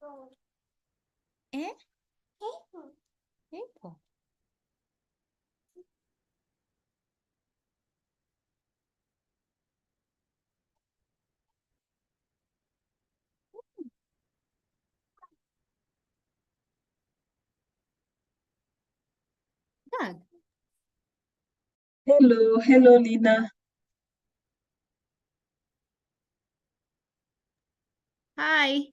Eh? Apple. Bag. Hello, Lina. Hi.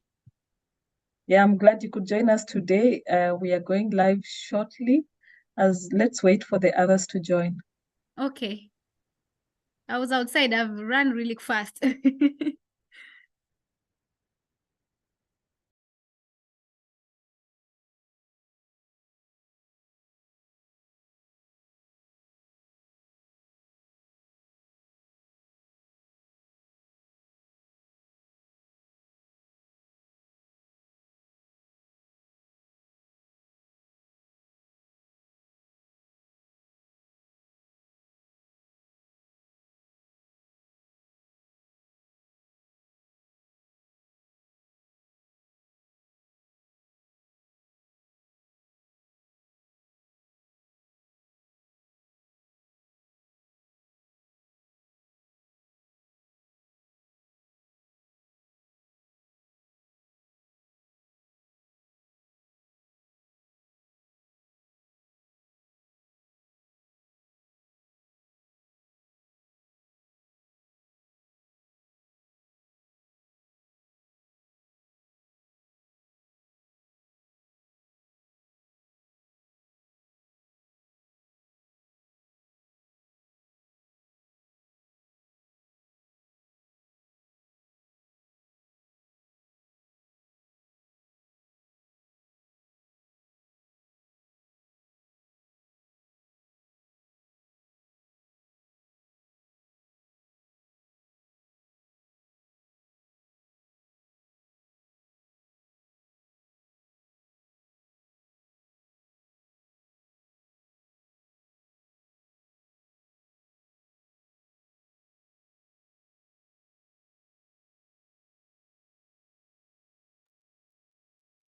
Yeah, I'm glad you could join us today. We are going live shortly, as let's wait for the others to join. Okay. I was outside. I've run really fast.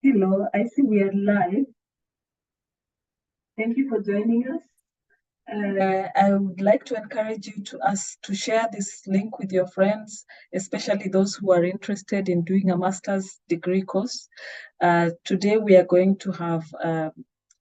Hello, I see we are live. Thank you for joining us. I would like to encourage you to share this link with your friends, especially those who are interested in doing a master's degree course. Today we are going to have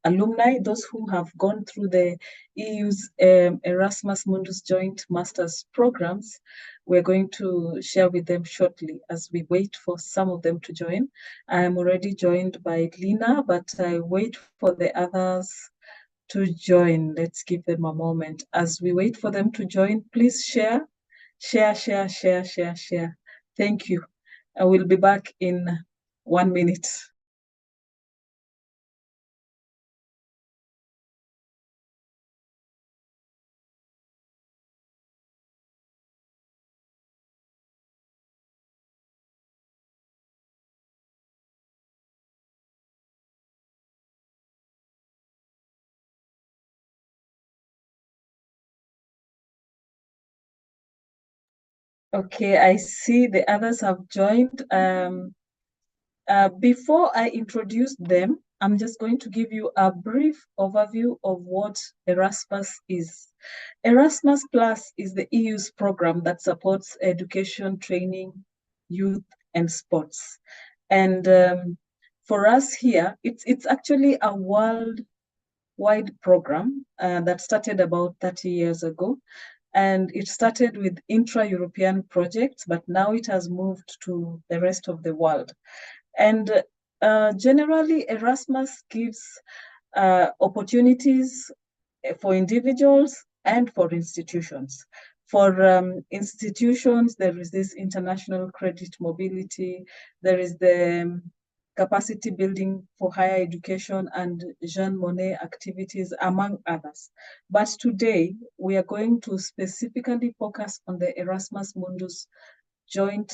alumni, those who have gone through the EU's Erasmus Mundus Joint Masters programs. We're going to share with them shortly as we wait for some of them to join. I'm already joined by Lina, but I wait for the others to join. Let's give them a moment. As we wait for them to join, please share. Thank you. I will be back in 1 minute. Okay, I see the others have joined. Before I introduce them, I'm just going to give you a brief overview of what Erasmus is. Erasmus Plus is the EU's program that supports education, training, youth, and sports. And for us here, it's actually a worldwide program that started about 30 years ago. And it started with intra-European projects, but now it has moved to the rest of the world. And generally, Erasmus gives opportunities for individuals and for institutions. For institutions, there is this international credit mobility, there is the capacity building for higher education and Jean Monnet activities, among others. But today, we are going to specifically focus on the Erasmus Mundus joint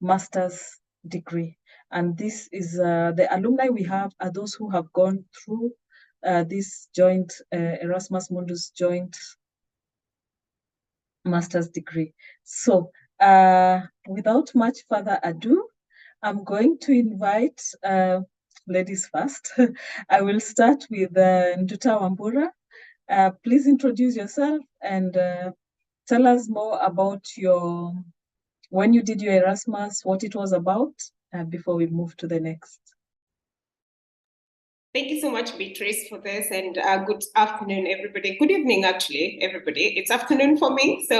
master's degree. And this is the alumni we have are those who have gone through this joint Erasmus Mundus joint master's degree. So without much further ado, I'm going to invite ladies first. I will start with Nduta Wambura. Please introduce yourself and tell us more about when you did your Erasmus, what it was about, before we move to the next. Thank you so much, Beatrice, for this, and good afternoon, everybody. Good evening, actually, everybody. It's afternoon for me. So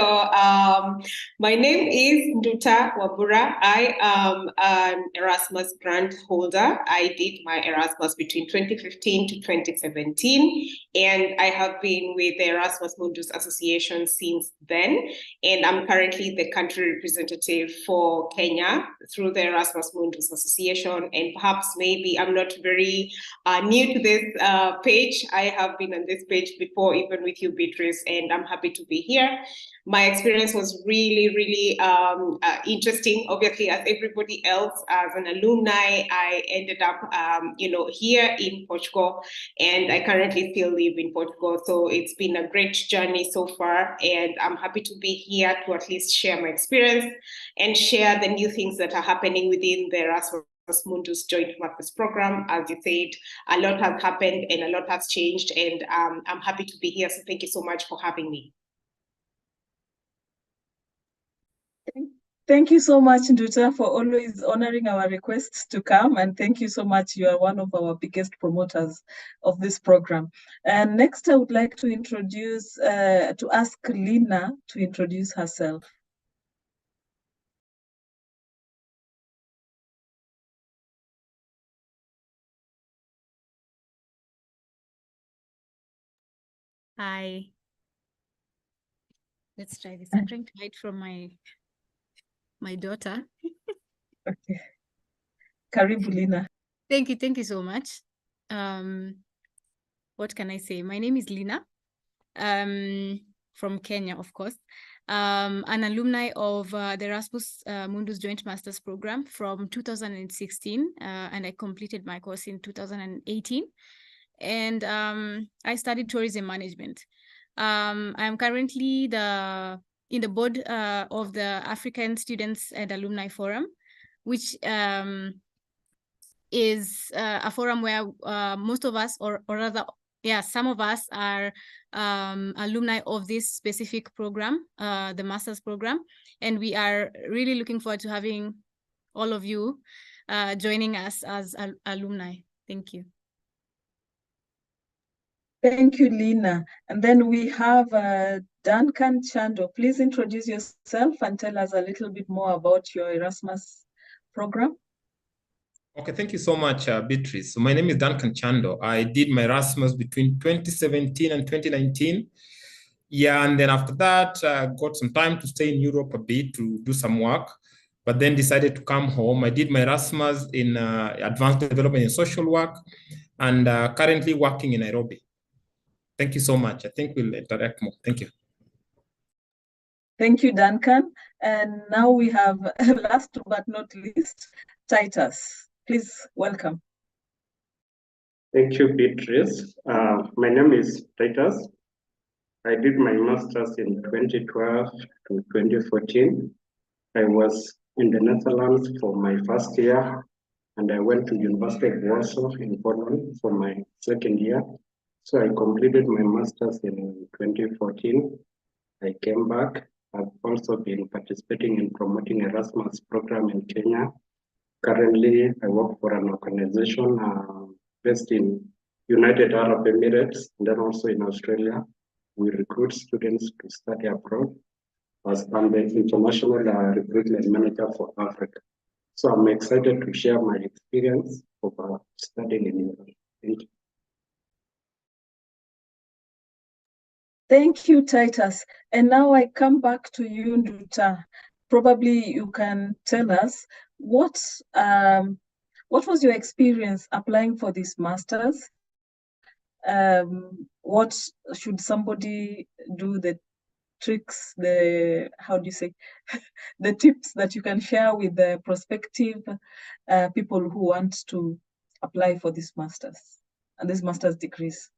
my name is Nduta Wabura. I am an Erasmus grant holder. I did my Erasmus between 2015 to 2017, and I have been with the Erasmus Mundus Association since then. And I'm currently the country representative for Kenya through the Erasmus Mundus Association. And perhaps maybe I'm not very new to this page. I have been on this page before, even with you, Beatrice, and I'm happy to be here. My experience was really, really interesting. Obviously, as everybody else, as an alumni, I ended up, here in Portugal, and I currently still live in Portugal. So it's been a great journey so far, and I'm happy to be here to at least share my experience and share the new things that are happening within the Erasmus Mundus Joint Masters Program. As you said, a lot has happened and a lot has changed, and I'm happy to be here. So thank you so much for having me. Thank you so much, Nduta, for always honoring our requests to come. And thank you so much. You are one of our biggest promoters of this program. And next, I would like to ask Lina to introduce herself. Hi. Let's try this. I'm trying to hide from my daughter. Okay. Karibu, Lina. Thank you so much. What can I say? My name is Lina, from Kenya, of course. An alumni of the Erasmus Mundus Joint Masters Program from 2016, and I completed my course in 2018. And I studied tourism management. I'm currently in the board of the African Students and Alumni Forum, which is a forum where most of us, or rather, some of us are alumni of this specific program, the master's program, and we are really looking forward to having all of you joining us as alumni. Thank you. Thank you, Lina. And then we have Duncan Chando. Please introduce yourself and tell us a little bit more about your Erasmus program. Okay, thank you so much, Beatrice. So my name is Duncan Chando. I did my Erasmus between 2017 and 2019. Yeah, and then after that, got some time to stay in Europe a bit to do some work, but then decided to come home. I did my Erasmus in advanced development in social work, and currently working in Nairobi. Thank you so much. I think we'll interact more. Thank you. Thank you, Duncan. And now we have, last but not least, Titus. Please welcome. Thank you, Beatrice. My name is Titus. I did my master's in 2012 to 2014. I was in the Netherlands for my first year, and I went to University of Warsaw in Poland for my second year. So I completed my master's in 2014. I came back. I've also been participating in promoting Erasmus program in Kenya. Currently, I work for an organization based in United Arab Emirates, and then also in Australia. We recruit students to study abroad as I'm the international recruitment manager for Africa. So I'm excited to share my experience of studying in Europe. Thank you. Thank you, Titus. And now I come back to you, Nduta. Probably you can tell us what was your experience applying for this master's? What should somebody do, the tricks, how do you say, the tips that you can share with the prospective people who want to apply for this master's and this master's degrees?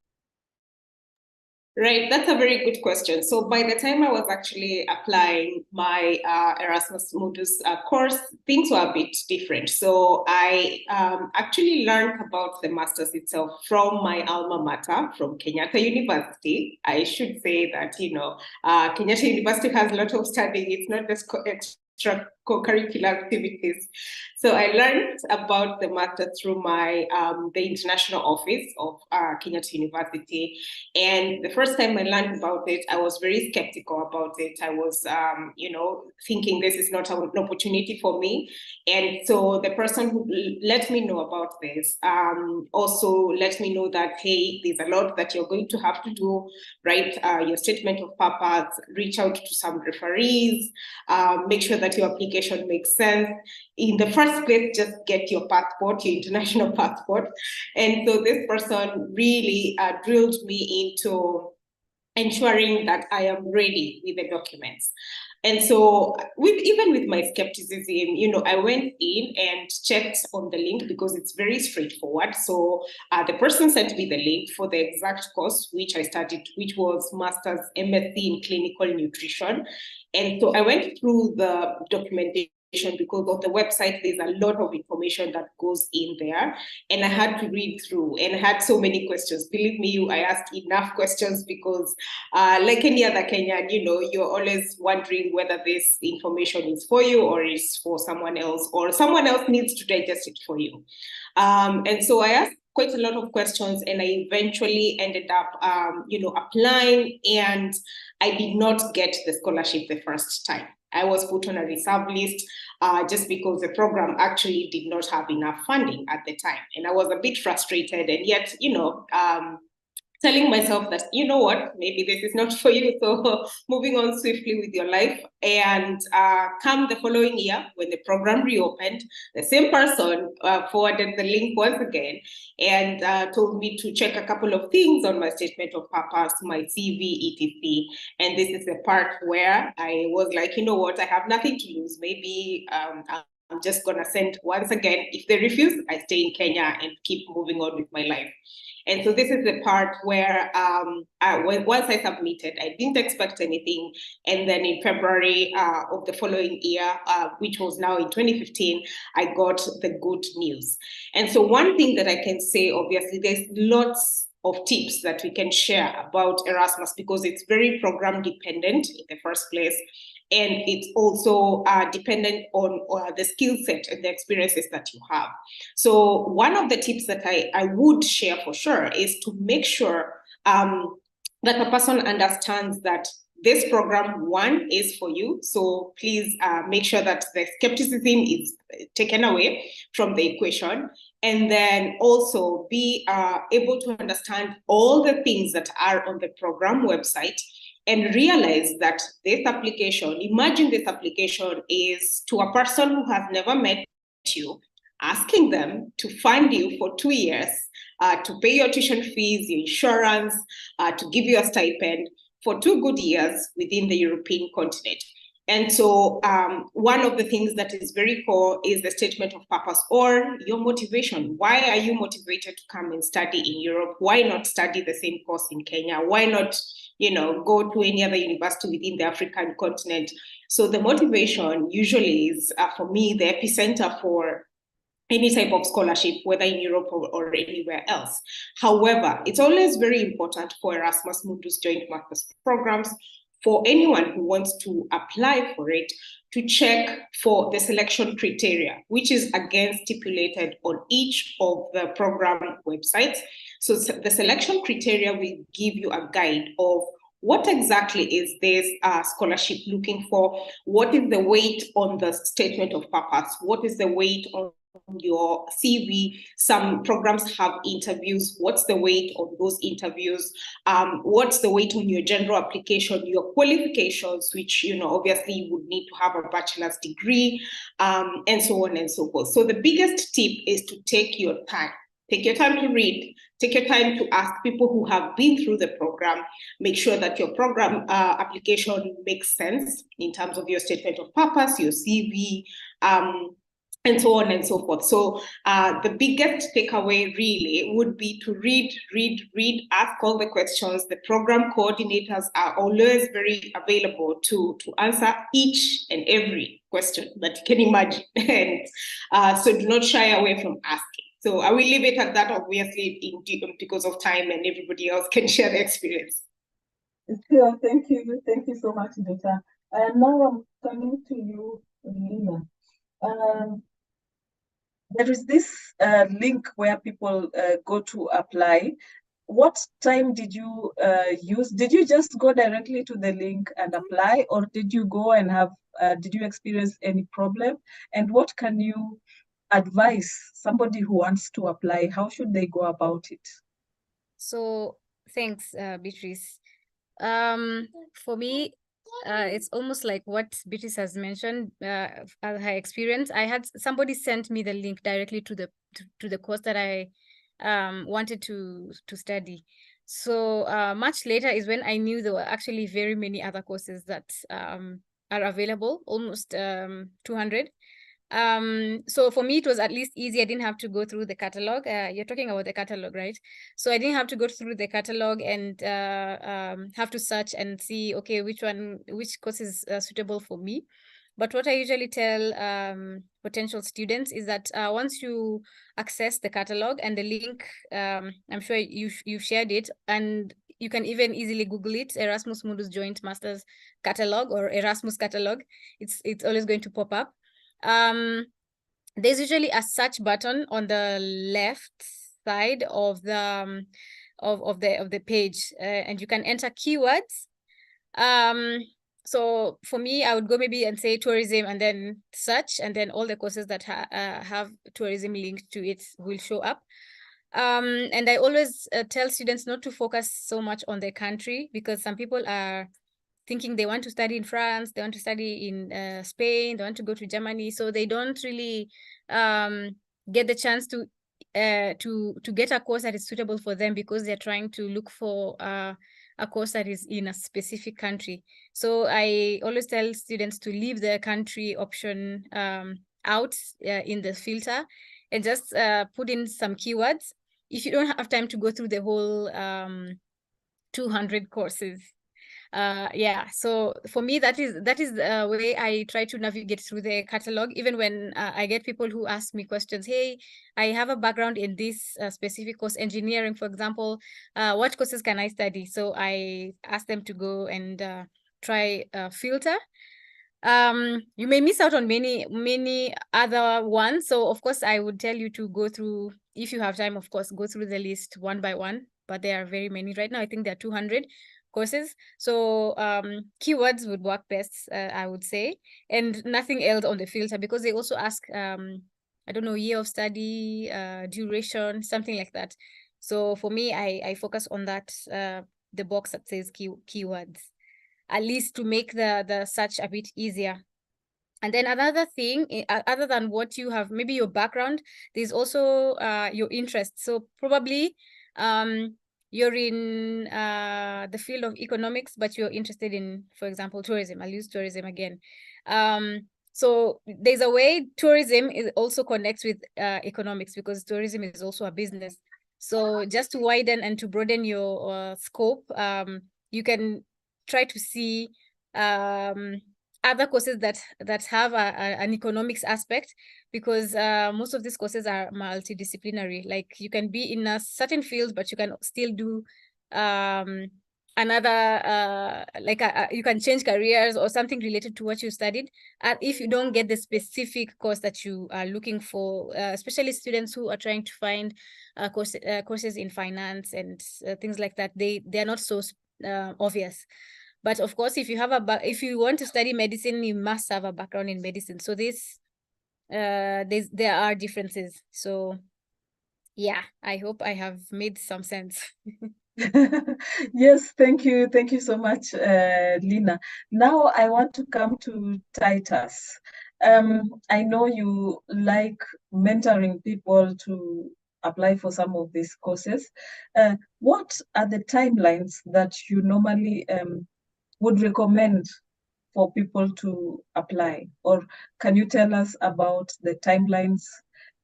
Right, that's a very good question. So by the time I was actually applying my Erasmus Mundus course, things were a bit different. So I actually learned about the master's itself from my alma mater, from Kenyatta University. I should say that, Kenyatta University has a lot of studying. It's not just extracurricular activities. So I learned about the master through my the international office of Kenyatta University. And the first time I learned about it, I was very skeptical about it. I was, thinking this is not an opportunity for me. And so the person who let me know about this also let me know that, hey, there's a lot that you're going to have to do, write your statement of purpose, reach out to some referees, make sure that your application makes sense. In the first place, just get your passport, your international passport. And so this person really drilled me into ensuring that I am ready with the documents. And so even with my skepticism, I went in and checked on the link because it's very straightforward. So the person sent me the link for the exact course which I studied, which was Master's MSc in Clinical Nutrition. And so I went through the documentation because on the website, there's a lot of information that goes in there. And I had to read through and I had so many questions. Believe me, I asked enough questions because like any other Kenyan, you're always wondering whether this information is for you or is for someone else, or someone else needs to digest it for you. And so I asked quite a lot of questions and I eventually ended up, applying, and I did not get the scholarship the first time. I was put on a reserve list just because the program actually did not have enough funding at the time. And I was a bit frustrated, and yet, telling myself that, you know what, maybe this is not for you. So moving on swiftly with your life. And come the following year, when the program reopened, the same person forwarded the link once again and told me to check a couple of things on my statement of purpose, my CV, etc. And this is the part where I was like, you know what, I have nothing to lose. Maybe I'm just going to send once again. If they refuse, I stay in Kenya and keep moving on with my life. And so this is the part where once I submitted, I didn't expect anything. And then in February of the following year, which was now in 2015, I got the good news. And so one thing that I can say, obviously, there's lots of tips that we can share about Erasmus because it's very program dependent in the first place. And it's also dependent on the skill set and the experiences that you have. So one of the tips that I would share for sure is to make sure that the person understands that this program, one, is for you. So please make sure that the skepticism is taken away from the equation. And then also be able to understand all the things that are on the program website and realize that this application, imagine this application is to a person who has never met you, asking them to fund you for 2 years, to pay your tuition fees, your insurance, to give you a stipend for 2 good years within the European continent. And so one of the things that is very core is the statement of purpose or your motivation. Why are you motivated to come and study in Europe? Why not study the same course in Kenya? Why not, go to any other university within the African continent? So the motivation usually is, for me, the epicenter for any type of scholarship, whether in Europe or anywhere else. However, it's always very important for Erasmus Mundus Joint Masters programs, for anyone who wants to apply for it, to check for the selection criteria, which is again stipulated on each of the program websites. So the selection criteria will give you a guide of what exactly is this scholarship looking for? What is the weight on the statement of purpose? What is the weight on your CV? Some programs have interviews. What's the weight of those interviews? What's the weight on your general application, your qualifications, which, obviously you would need to have a bachelor's degree, and so on and so forth. So the biggest tip is to take your time. Take your time to read. Take your time to ask people who have been through the program. Make sure that your program application makes sense in terms of your statement of purpose, your CV, and so on and so forth. So the biggest takeaway really would be to read, ask all the questions. The program coordinators are always very available to answer each and every question that you can imagine. And so do not shy away from asking. So I will leave it at that, obviously, because of time, and everybody else can share their experience. Sure, thank you. Thank you so much, Dota. And now I'm coming to you, Lina. There is this link where people go to apply. What time did you use? Did you just go directly to the link and apply, or did you go and have, did you experience any problem? And what can you advise somebody who wants to apply? How should they go about it? So thanks, Beatrice. For me, it's almost like what Beatrice has mentioned, her experience. I had somebody sent me the link directly to the course that I wanted to study. So much later is when I knew there were actually very many other courses that are available, almost 200. So for me, it was at least easy. I didn't have to go through the catalog. You're talking about the catalog, right? So I didn't have to go through the catalog and have to search and see, okay, which course is suitable for me. But what I usually tell potential students is that once you access the catalog and the link, I'm sure you've shared it, and you can even easily Google it, Erasmus Mundus Joint Masters Catalog or Erasmus Catalog. It's always going to pop up. There's usually a search button on the left side of the of the page, and you can enter keywords. So for me, I would go maybe and say tourism and then search, and then all the courses that have tourism linked to it will show up. And I always tell students not to focus so much on the country, because some people are thinking they want to study in France, they want to study in Spain, they want to go to Germany, so they don't really get the chance to get a course that is suitable for them, because they're trying to look for a course that is in a specific country. So I always tell students to leave the country option out in the filter, and just put in some keywords. If you don't have time to go through the whole 200 courses. Yeah, so for me, that is the way I try to navigate through the catalog. Even when I get people who ask me questions, hey, I have a background in this specific course, engineering, for example, what courses can I study? So I ask them to go and try filter. You may miss out on many other ones. So of course, I would tell you to go through, if you have time, of course, go through the list one by one, but there are very many right now. I think there are 200 courses. So keywords would work best, I would say, and nothing else on the filter, because they also ask, I don't know, year of study, duration, something like that. So for me, I focus on that, the box that says keywords, at least to make the search a bit easier. And then another thing, other than what you have, maybe your background, there's also your interest. So probably you're in the field of economics, but you're interested in, for example, tourism. I'll use tourism again. So there's a way tourism also connects with economics, because tourism is also a business. So just to widen and to broaden your scope, you can try to see other courses that have an economics aspect, because most of these courses are multidisciplinary. Like you can be in a certain field, but you can still do another, you can change careers or something related to what you studied. And if you don't get the specific course that you are looking for, especially students who are trying to find courses in finance and things like that, they are not so obvious. But of course, if you want to study medicine, you must have a background in medicine. So there are differences. So yeah, I hope I have made some sense. Yes, thank you so much, Lina. Now I want to come to Titus. I know you like mentoring people to apply for some of these courses. What are the timelines that you normally would recommend for people to apply? Or can you tell us about the timelines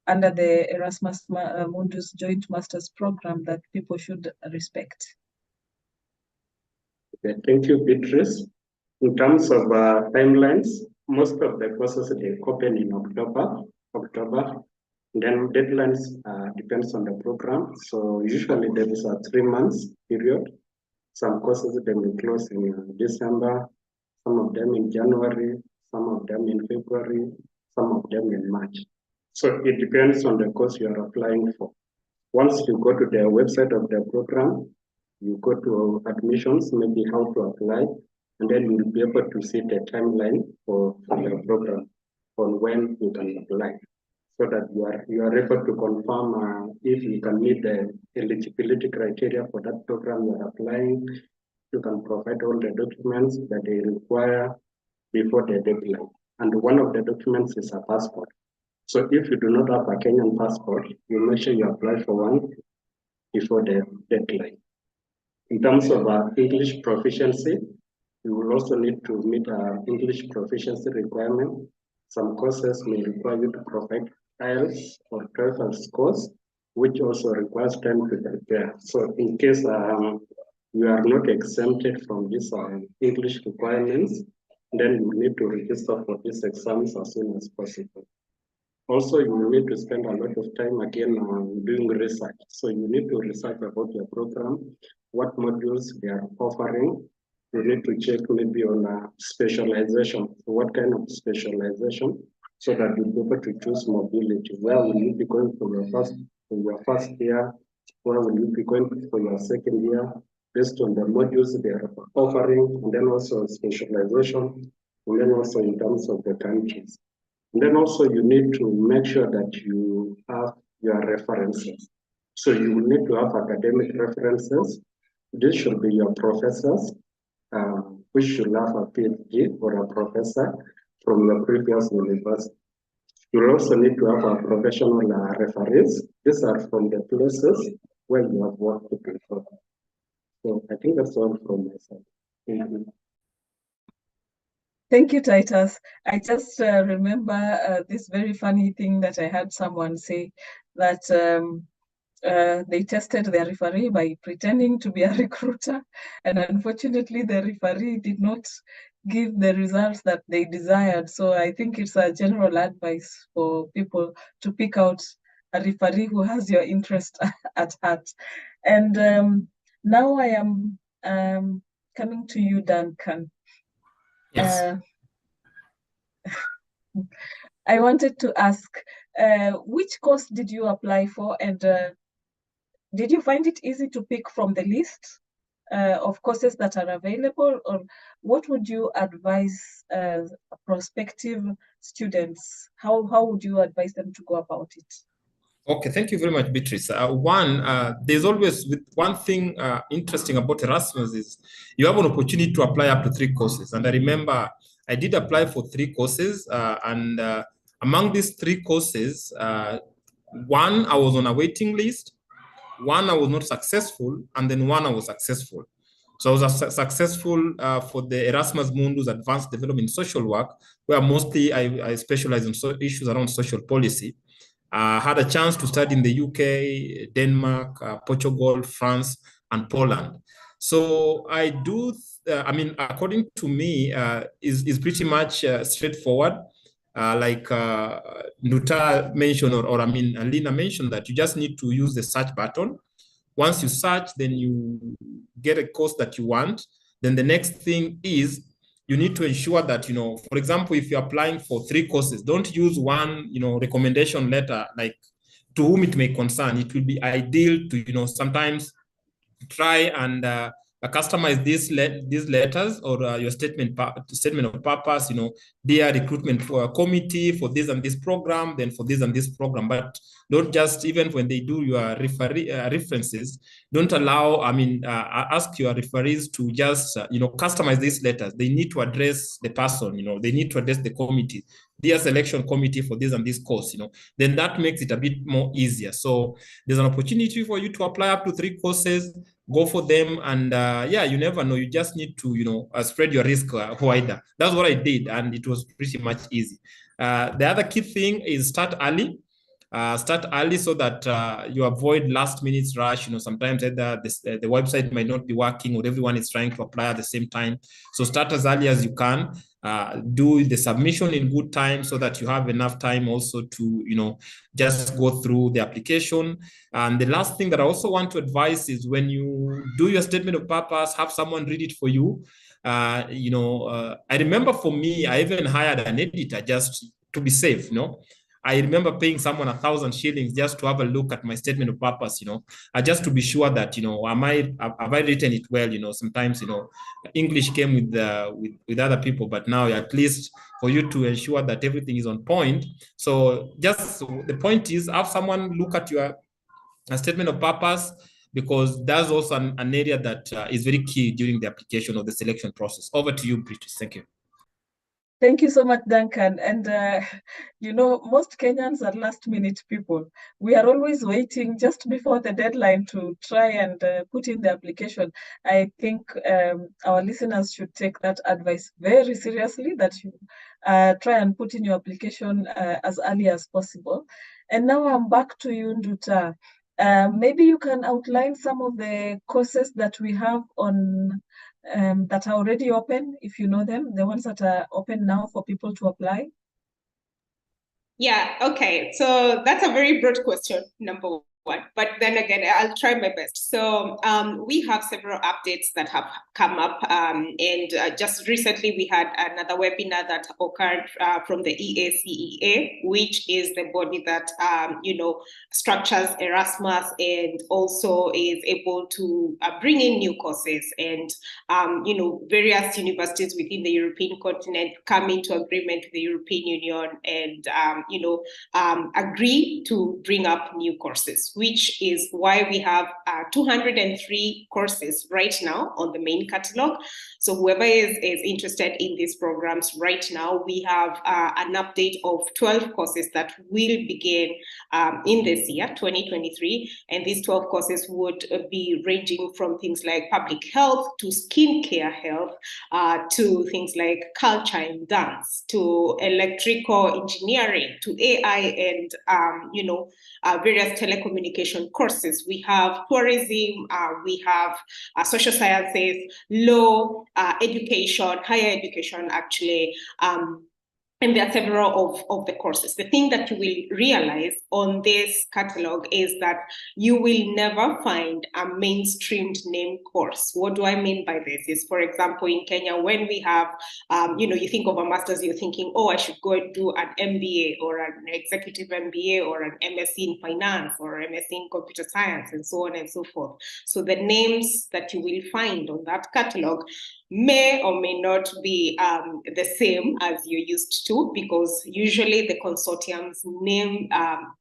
under the Erasmus Mundus Joint Masters Program that people should respect? Okay, thank you, Beatrice. In terms of timelines, most of the courses they open in October. Then deadlines depends on the program. So usually there is a 3 months period. Some courses they will close in December, some of them in January, some of them in February, some of them in March. So it depends on the course you are applying for. Once you go to the website of the program, you go to admissions, maybe how to apply, and then you'll be able to see the timeline for your program on when you can apply, so that you are able to confirm if you can meet the eligibility criteria for that program you are applying. You can provide all the documents that they require before the deadline. And one of the documents is a passport. So if you do not have a Kenyan passport, you make sure you apply for one before the deadline. In terms of English proficiency, you will also need to meet English proficiency requirement. Some courses may require you to provide IELTS or TOEFL scores, which also requires time to prepare. So in case you are not exempted from these English requirements, then you need to register for these exams as soon as possible. Also, you will need to spend a lot of time again doing research. So you need to research about your program, what modules they are offering. You need to check maybe on specialization. So what kind of specialization, so that you'll be able to choose mobility. Where will you be going for your first year? Where will you be going for your second year? Based on the modules they are offering, and then also specialization, and then also in terms of the countries. And then also you need to make sure that you have your references. So you will need to have academic references. This should be your professors, which should have a PhD or a professor from your previous university. You also need to have a professional referees. These are from the places where you have worked before. So I think that's all from my side. Thank you. Thank you, Titus. I just remember this very funny thing that I had someone say, that they tested their referee by pretending to be a recruiter, and unfortunately the referee did not give the results that they desired. So I think it's a general advice for people to pick out a referee who has your interest at heart. And now I am coming to you, Duncan. Yes. I wanted to ask, which course did you apply for, and did you find it easy to pick from the list of courses that are available, or what would you advise prospective students? How would you advise them to go about it? Okay, thank you very much, Beatrice. There's always one thing interesting about Erasmus is you have an opportunity to apply up to 3 courses. And I remember I did apply for 3 courses, and among these 3 courses, one I was on a waiting list, one I was not successful, and then one I was successful. So I was successful for the Erasmus Mundus Advanced Development in Social Work, where mostly I specialize in issues around social policy. Had a chance to study in the UK, Denmark, Portugal, France, and Poland. So I do, according to me, is pretty much straightforward. Like Nuta mentioned, or Lina mentioned, that you just need to use the search button. Once you search, then you get a course that you want. Then the next thing is you need to ensure that, for example, if you're applying for 3 courses, don't use one, recommendation letter, like to whom it may concern. It will be ideal to, sometimes try and customize these letters or your statement of purpose, dear recruitment for a committee for this and this program, then for this and this program. But don't just, even when they do your references, don't allow, ask your referees to just, customize these letters. They need to address the person, they need to address the committee, dear selection committee for this and this course, then that makes it a bit more easier. So there's an opportunity for you to apply up to 3 courses. go for them. And yeah, you never know. You just need to, spread your risk wider. That's what I did, and it was pretty much easy. The other key thing is start early. Start early so that you avoid last minute rush. Sometimes either the website might not be working or everyone is trying to apply at the same time. So start as early as you can. Do the submission in good time so that you have enough time also to, just go through the application. And the last thing that I also want to advise is when you do your statement of purpose, have someone read it for you. I remember for me, I even hired an editor just to be safe. I remember paying someone 1,000 shillings just to have a look at my statement of purpose, just to be sure that, have I written it well? Sometimes, English came with other people, but now at least for you to ensure that everything is on point. So just the point is have someone look at your statement of purpose, because that's also an area that is very key during the application or the selection process. Over to you, British. Thank you. Thank you so much, Duncan. And, most Kenyans are last-minute people. We are always waiting just before the deadline to try and put in the application. I think our listeners should take that advice very seriously, that you try and put in your application as early as possible. And now I'm back to you, Nduta. Maybe you can outline some of the courses that we have on that are already open, if you know them, the ones that are open now for people to apply? Yeah, okay. So that's a very broad question, number one. But then again, I'll try my best. So we have several updates that have come up. And just recently, we had another webinar that occurred from the EACEA, which is the body that, structures Erasmus and also is able to bring in new courses. And, various universities within the European continent come into agreement with the European Union and, agree to bring up new courses, which is why we have 203 courses right now on the main catalog. So whoever is interested in these programs right now, we have an update of 12 courses that will begin in this year, 2023. And these 12 courses would be ranging from things like public health to skincare health, to things like culture and dance, to electrical engineering, to AI and, various telecommunication courses. We have tourism, we have social sciences, law, education, higher education, actually. And there are several of the courses. The thing that you will realize on this catalog is that you will never find a mainstreamed name course. What do I mean by this? Is, for example, in Kenya, when we have, you think of a master's, you're thinking, oh, I should go and do an MBA or an executive MBA or an MSc in finance or MSc in computer science and so on and so forth. So the names that you will find on that catalog may or may not be the same as you're used to, because usually the consortiums name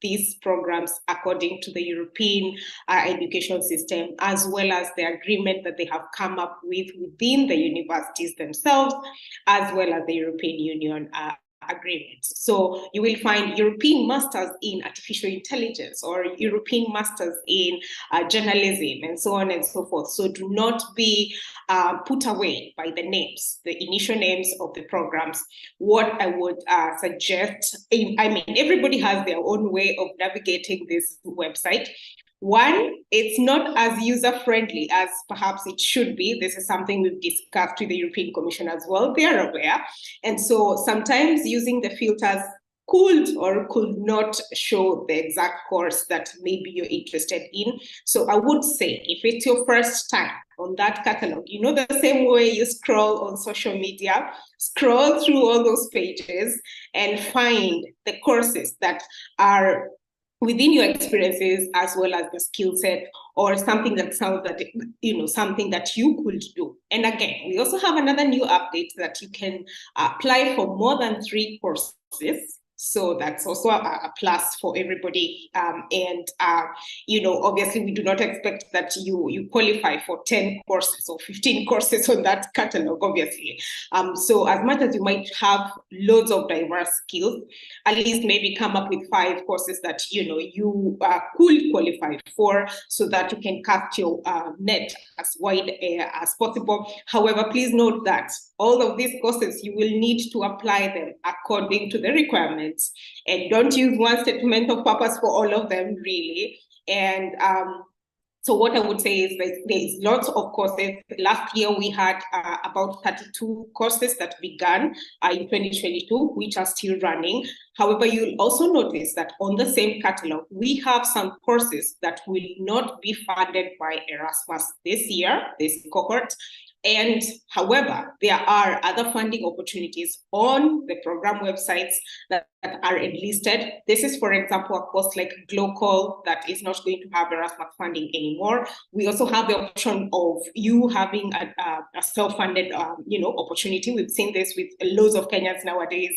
these programs according to the European education system, as well as the agreement that they have come up with within the universities themselves, as well as the European Union agreements. So you will find European Masters in Artificial Intelligence or European Masters in Journalism and so on and so forth. So do not be put away by the names, the initial names of the programs. What I would suggest, everybody has their own way of navigating this website. One, it's not as user-friendly as perhaps it should be. This is something we've discussed with the European Commission as well. They are aware. And so sometimes using the filters could or could not show the exact course that maybe you're interested in. So I would say, if it's your first time on that catalog, the same way you scroll on social media, scroll through all those pages and find the courses that are within your experiences, as well as the skill set, or something that sounds that, something that you could do. And again, we also have another new update that you can apply for more than 3 courses. So that's also a plus for everybody. Obviously, we do not expect that you qualify for 10 courses or 15 courses on that catalog, obviously. So as much as you might have loads of diverse skills, at least maybe come up with 5 courses that you could qualify for, so that you can cast your net as wide as possible. However, please note that all of these courses, you will need to apply them according to the requirements, and don't use one statement of purpose for all of them, really. And so what I would say is there's lots of courses. Last year, we had about 32 courses that began in 2022, which are still running. However, you'll also notice that on the same catalog, we have some courses that will not be funded by Erasmus this year, this cohort. And however, there are other funding opportunities on the program websites that are enlisted. This is, for example, a course like Global that is not going to have Erasmus funding anymore. We also have the option of you having a self-funded, opportunity. We've seen this with loads of Kenyans nowadays.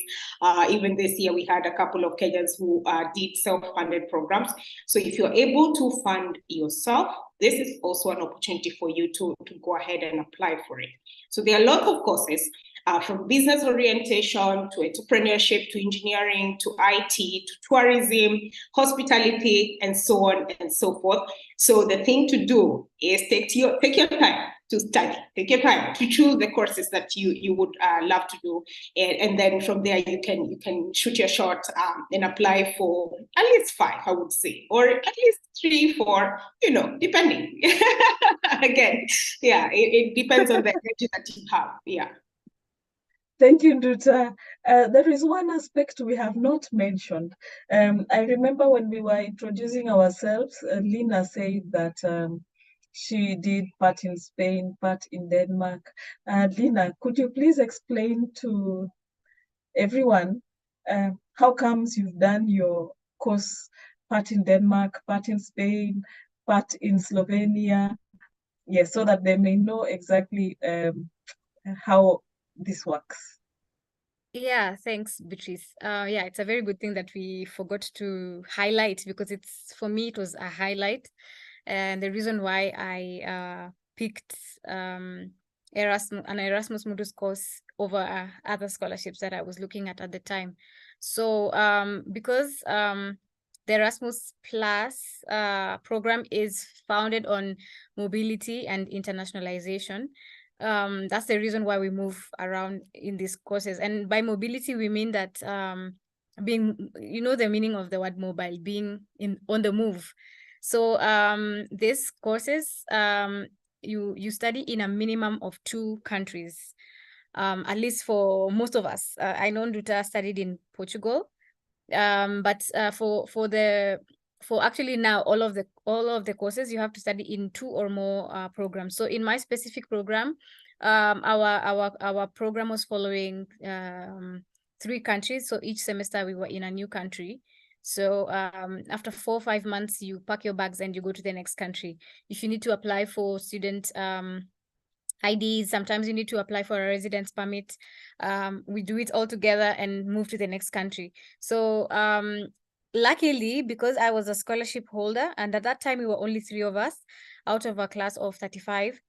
Even this year, we had a couple of Kenyans who did self-funded programs. So if you're able to fund yourself, this is also an opportunity for you to go ahead and apply for it. So there are a lot of courses from business orientation to entrepreneurship to engineering to IT to tourism, hospitality, and so on and so forth. So the thing to do is take your time to study, take your time to choose the courses that you would love to do, and then from there you can shoot your shot and apply for at least 5, I would say, or at least 3, 4, depending. Again, yeah, it depends on the energy that you have. Yeah. Thank you, Nduta. There is one aspect we have not mentioned. I remember when we were introducing ourselves, Lina said that she did part in Spain, part in Denmark. Lina, could you please explain to everyone how comes you've done your course part in Denmark, part in Spain, part in Slovenia? Yes, so that they may know exactly how this works. Yeah, thanks, Beatrice. Yeah, it's a very good thing that we forgot to highlight, because for me, it was a highlight. And the reason why I picked an Erasmus Mundus course over other scholarships that I was looking at the time. So because the Erasmus Plus program is founded on mobility and internationalization, that's the reason why we move around in these courses. And by mobility, we mean that being, the meaning of the word mobile, being on the move. So these courses, you study in a minimum of 2 countries, at least for most of us. I know Nduta studied in Portugal, but for actually now all of the courses, you have to study in 2 or more programs. So in my specific program, our program was following 3 countries. So each semester we were in a new country. So after 4 or 5 months, you pack your bags and you go to the next country. If you need to apply for student IDs, sometimes you need to apply for a residence permit. We do it all together and move to the next country. So luckily, because I was a scholarship holder, and at that time we were only 3 of us out of a class of 35,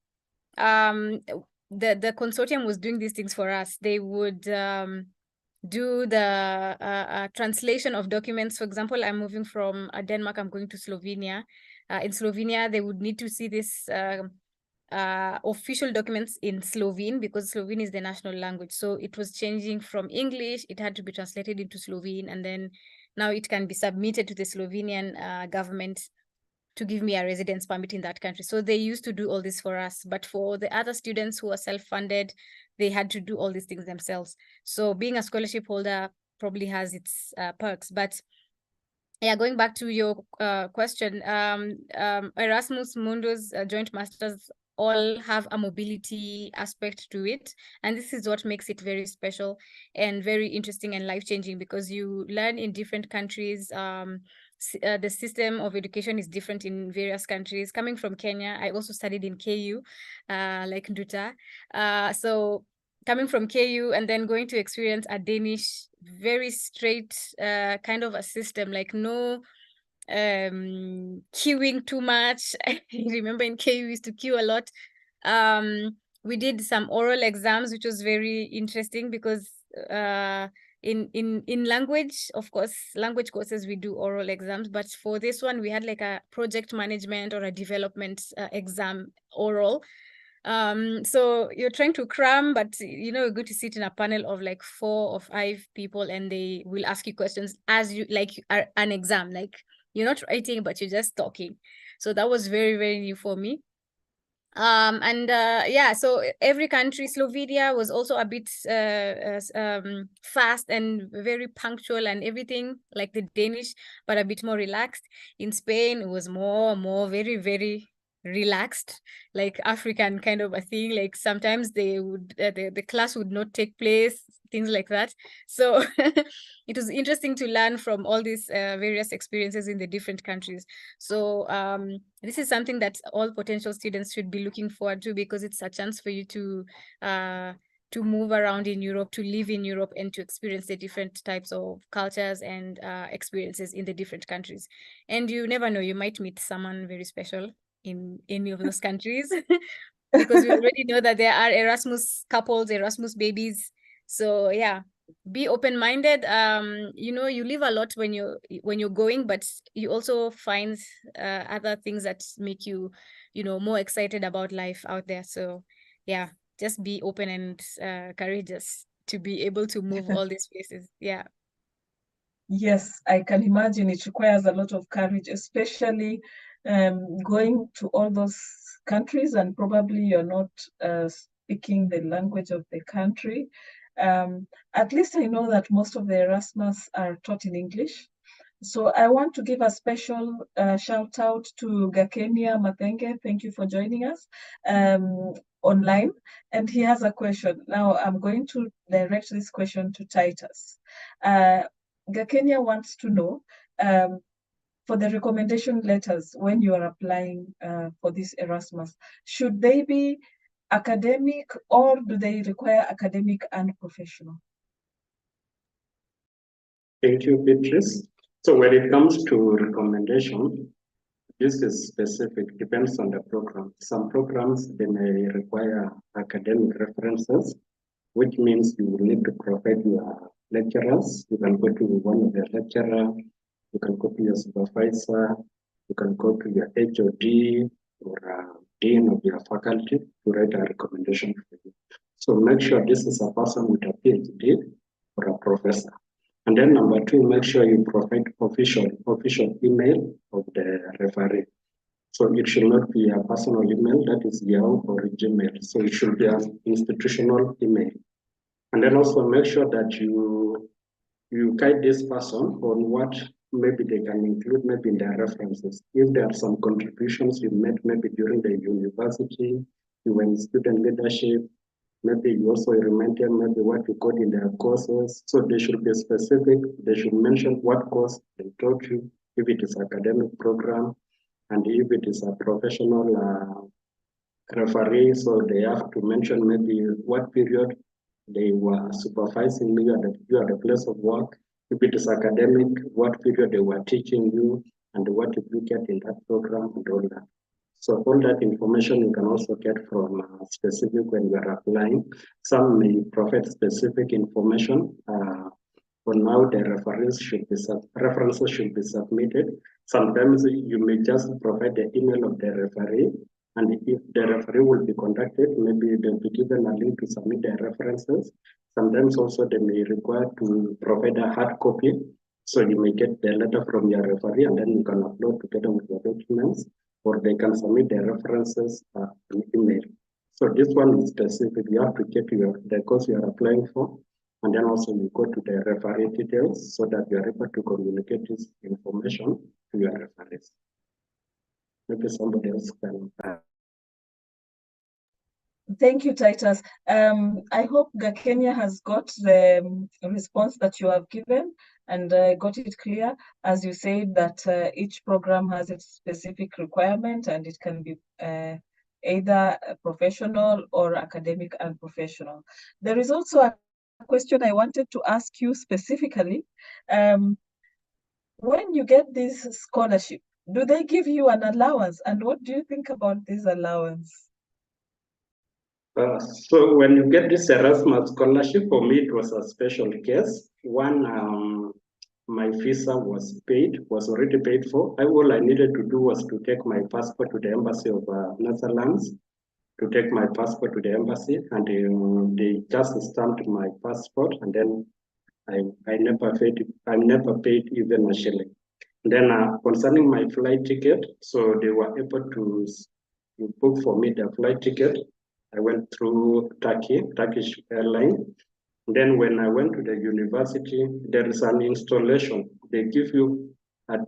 the consortium was doing these things for us. They would do the translation of documents. For example, I'm moving from Denmark, I'm going to Slovenia. In Slovenia, they would need to see this official documents in Slovene, because Slovene is the national language. So it was changing from English, it had to be translated into Slovene, and then now it can be submitted to the Slovenian government to give me a residence permit in that country. So they used to do all this for us. But for the other students who are self-funded, they had to do all these things themselves. So being a scholarship holder probably has its perks. But yeah, going back to your question, Erasmus Mundus Joint Masters all have a mobility aspect to it. And this is what makes it very special and very interesting and life-changing, because you learn in different countries. The system of education is different in various countries. Coming from Kenya, I also studied in KU, like Nduta. So coming from KU and then going to experience a Danish, very straight kind of a system, like no queuing too much. I remember in KU we used to queue a lot. We did some oral exams, which was very interesting because in language, of course, language courses, we do oral exams, but for this one, we had like a project management or a development exam oral. So you're trying to cram, but you know, you're going to sit in a panel of like 4 or 5 people, and they will ask you questions as you like an exam, like you're not writing, but you're just talking. So that was very, very new for me. Yeah, so every country, Slovenia was also a bit fast and very punctual and everything like the Danish, but a bit more relaxed. In Spain, it was more very, very relaxed, like African kind of a thing. Like sometimes they would the class would not take place, things like that. So it was interesting to learn from all these various experiences in the different countries. So this is something that all potential students should be looking forward to, because it's a chance for you to move around in Europe, to live in Europe, and to experience the different types of cultures and experiences in the different countries. And you never know, you might meet someone very special in any of those countries, because we already know that there are Erasmus couples, Erasmus babies. So yeah, be open-minded. You know, you live a lot when you're going, but you also find other things that make you, you know, more excited about life out there. So yeah, just be open and courageous to be able to move all these places. Yeah. Yes, I can imagine it requires a lot of courage, especially going to all those countries, and probably you're not speaking the language of the country. At least I know that most of the Erasmus are taught in English. So I want to give a special shout out to Gakenia Mathenge. Thank you for joining us online. And he has a question. Now I'm going to direct this question to Titus. Gakenia wants to know, for the recommendation letters when you are applying for this Erasmus, should they be academic, or do they require academic and professional? Thank you, Beatrice. So when it comes to recommendation, this is specific, depends on the program. Some programs, they may require academic references, which means you will need to provide your lecturers. You can go to one of the lecturers, you can go to your supervisor, you can go to your HOD or dean of your faculty to write a recommendation for you. So make sure this is a person with a PhD or a professor. And then number 2, make sure you provide official email of the referee. So it should not be a personal email, that is Yahoo or Gmail. So it should be an institutional email. And then also make sure that you guide this person on what maybe they can include maybe in their references. If there are some contributions you made maybe during the university, you were in student leadership, maybe you also remind them maybe what you got in their courses. So they should be specific. They should mention what course they taught you, if it is academic program, and if it is a professional referee. So they have to mention maybe what period they were supervising you at the place of work. If it is academic, what period they were teaching you, and what did you get in that program, and all that. So all that information you can also get from specific when you are applying. Some may provide specific information. For now, the references should be submitted. Sometimes you may just provide the email of the referee, and if the referee will be contacted, maybe they'll be given a link to submit their references. Sometimes also they may require to provide a hard copy. So you may get the letter from your referee, and then you can upload together with your documents, or they can submit their references in email. So this one is specific. You have to get the course you are applying for, and then also you go to the referee details so that you are able to communicate this information to your referees. Maybe somebody else can. Thank you, Titus. I hope Gakenia has got the response that you have given and got it clear. As you said, that each program has its specific requirement, and it can be either professional or academic and professional. There is also a question I wanted to ask you specifically. When you get this scholarship, do they give you an allowance? And what do you think about this allowance? So when you get this Erasmus scholarship, for me, it was a special case. One, my visa was already paid for. All I needed to do was to take my passport to the embassy of Netherlands, to take my passport to the embassy, and they just stamped my passport, and then I never paid even a shilling. Then concerning my flight ticket, so they were able to book for me the flight ticket. I went through Turkish airline. Then when I went to the university, there is an installation. They give you,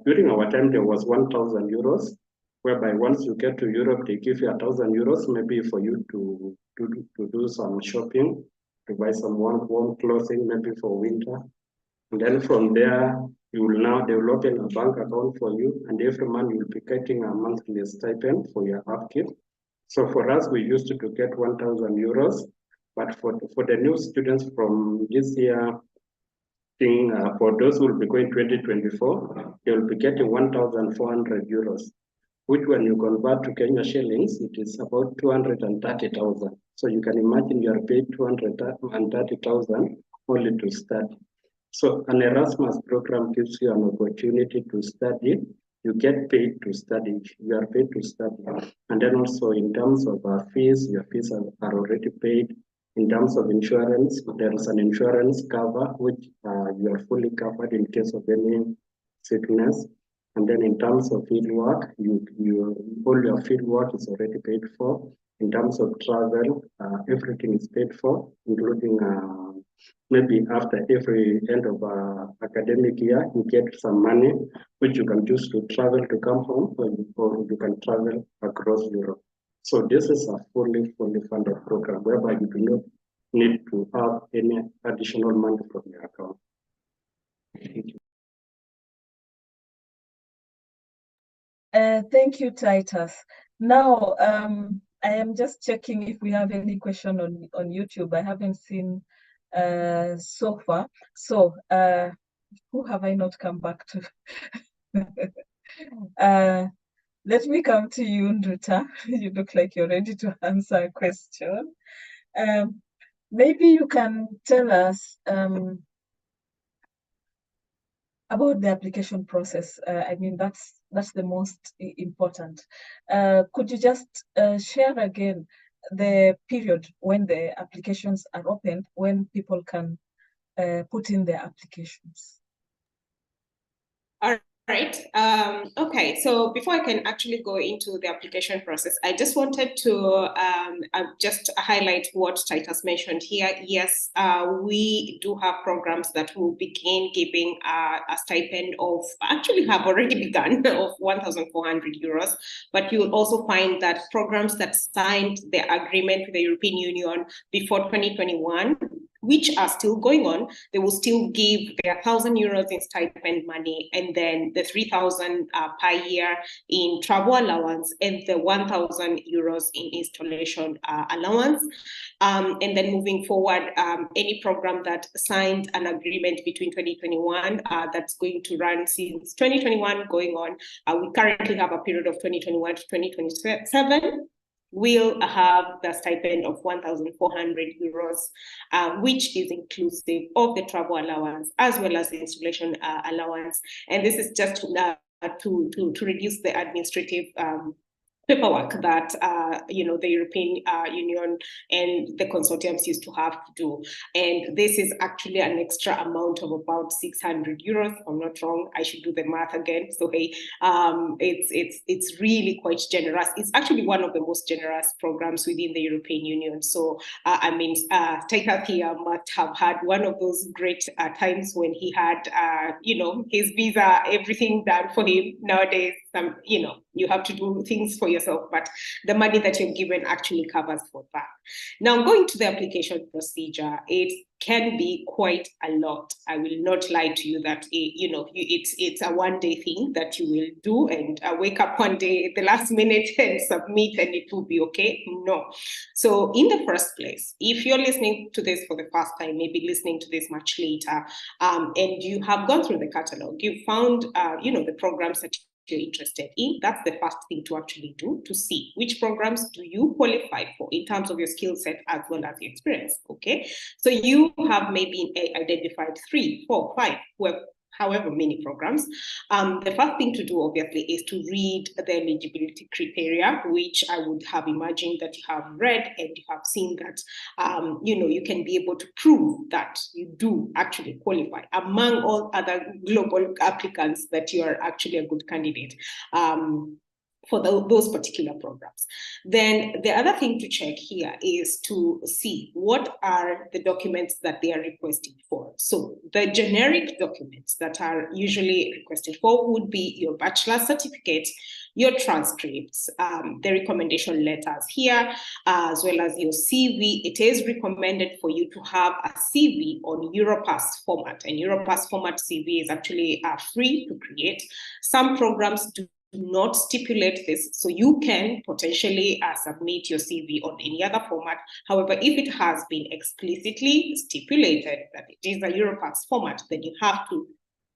during our time, there was 1,000 euros, whereby once you get to Europe, they give you 1,000 euros, maybe for you to do some shopping, to buy some warm clothing, maybe for winter. And then from there, they will open a bank account for you, and every month you will be getting a monthly stipend for your upkeep. So for us, we used to get 1,000 euros, but for the new students from this year, for those who will be going 2024, they will be getting 1,400 euros, which when you convert to Kenya shillings, it is about 230,000. So you can imagine you are paid 230,000 only to study. So an Erasmus program gives you an opportunity to study. You get paid to study. You are paid to study. And then also in terms of fees, your fees are already paid. In terms of insurance, there is an insurance cover, which you are fully covered in case of any sickness. And then in terms of field work, all your field work is already paid for. In terms of travel, everything is paid for, including maybe after every end of academic year, you get some money, which you can use to travel to come home, or you can travel across Europe. So this is a fully funded program whereby you do not need to have any additional money from your account. Thank you. Thank you, Titus. Now, I am just checking if we have any question on YouTube. I haven't seen so far. So, who have I not come back to? Let me come to you, Nduta. You look like you're ready to answer a question. Maybe you can tell us about the application process. I mean, that's the most important. Could you just share again the period when the applications are open, when people can put in their applications? All right. Okay. So before I can actually go into the application process, I just wanted to just highlight what Titus mentioned here. Yes, we do have programs that will begin giving a stipend of, actually have already begun, of 1,400 euros. But you will also find that programs that signed the agreement with the European Union before 2021, which are still going on, they will still give their 1,000 euros in stipend money, and then the 3,000 per year in travel allowance, and the 1,000 euros in installation allowance. And then moving forward, any program that signed an agreement between 2021 that's going to run since 2021 going on, we currently have a period of 2021 to 2027. Will have the stipend of 1,400 euros, which is inclusive of the travel allowance as well as the installation allowance. And this is just to reduce the administrative paperwork that the European Union and the consortiums used to have to do. And this is actually an extra amount of about 600 euros. If I'm not wrong, I should do the math again. So hey, it's really quite generous. It's actually one of the most generous programs within the European Union. So I mean, Titus here must have had one of those great times when he had his visa, everything done for him. Nowadays, some, you have to do things for yourself, but the money that you're given actually covers for that. Now, going to the application procedure, it can be quite a lot. I will not lie to you that it's a one-day thing that you will do and wake up one day at the last minute and submit and it will be okay. No. So in the first place, if you're listening to this for the first time, maybe listening to this much later, and you have gone through the catalog, you found the programs that you're interested in, that's the first thing to actually do, to see which programs do you qualify for in terms of your skill set as well as your experience. Okay, so you have maybe identified 3, 4, 5, however many programs. The first thing to do, obviously, is to read the eligibility criteria, which I would have imagined that you have read and you have seen that, you can be able to prove that you do actually qualify among all other global applicants, that you are actually a good candidate for those particular programs. Then the other thing to check here is to see what are the documents that they are requesting for. So the generic documents that are usually requested for would be your bachelor's certificate, your transcripts, the recommendation letters here, as well as your CV. It is recommended for you to have a CV on Europass format, and Europass format CV is actually free to create. Some programs do not stipulate this, so you can potentially submit your CV on any other format. However, if it has been explicitly stipulated that it is a Europass format, then you have to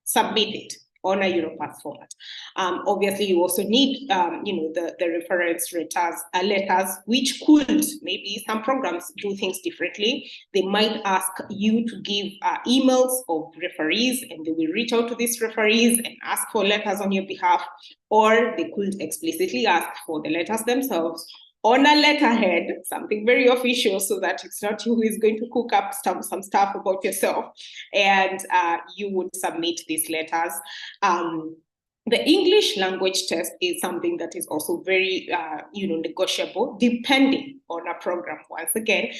submit it on a Europass format. Obviously, you also need, the reference letters, which could, maybe some programs do things differently. They might ask you to give emails of referees, and they will reach out to these referees and ask for letters on your behalf, or they could explicitly ask for the letters themselves on a letterhead, something very official, so that it's not you who is going to cook up some stuff about yourself, and you would submit these letters. The English language test is something that is also very, negotiable, depending on a program, once again,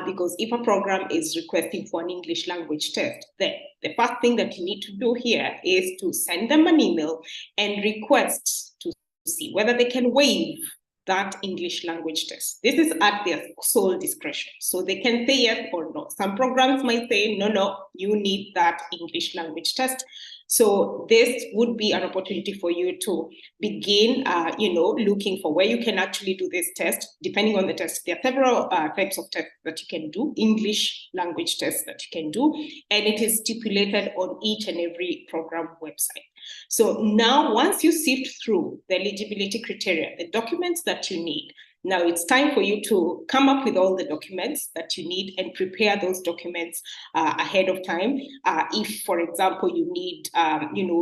because if a program is requesting for an English language test, then the first thing that you need to do here is to send them an email and request to see whether they can waive that English language test. This is at their sole discretion. So they can say yes or no. Some programs might say, no, you need that English language test. So this would be an opportunity for you to begin, looking for where you can actually do this test. Depending on the test, there are several types of tests that you can do, English language tests that you can do, and it is stipulated on each and every program website. So now, once you sift through the eligibility criteria, the documents that you need, now it's time for you to come up with all the documents that you need and prepare those documents ahead of time. If, for example, you need,